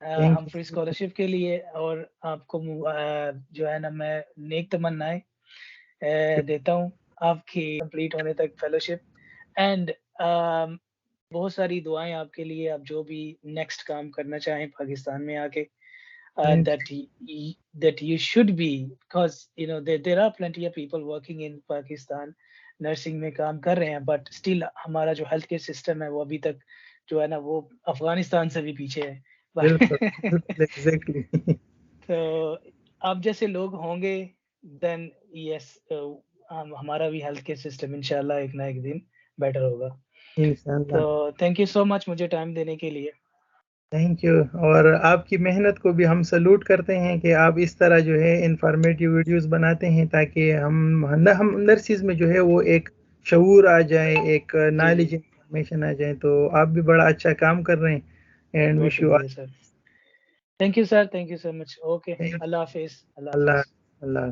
थैंक हम फ्री यू। स्कॉलरशिप के लिए। और आपको जो है ना, मैं नेक तमन्नाएं देता हूँ आपकी कंप्लीट होने तक फेलोशिप। एंड बहुत सारी दुआएं आपके लिए, आप जो भी नेक्स्ट काम करना चाहें पाकिस्तान में आके, that that you should be, because you know there are plenty of people working in Pakistan nursing में काम कर रहे हैं, बट स्टिल हमारा जो हेल्थ केयर सिस्टम है वो अभी तक जो है ना वो अफगानिस्तान से भी पीछे है। बिल्कुल बिल्कुल एग्जैक्टली। तो आप जैसे लोग होंगे, देन यस हमारा भी हेल्थ केयर सिस्टम इंशाल्लाह एक ना एक दिन बेटर होगा। तो इंशाल्लाह। थैंक यू सो मच मुझे टाइम देने के लिए। Thank you. और आपकी मेहनत को भी हम सल्यूट करते हैं कि आप इस तरह जो है इंफॉर्मेटिव वीडियोस बनाते हैं, ताकि हम नर्सिस में जो है वो एक शऊर आ जाए, एक जी जी, नॉलेज इंफॉर्मेशन आ जाए। तो आप भी बड़ा अच्छा काम कर रहे हैं एंड बहुत विश यू शुक्रिया sir. Thank you sir, thank you so much. Okay, all. Allah Hafiz, Allah Allah Hafiz. Allah.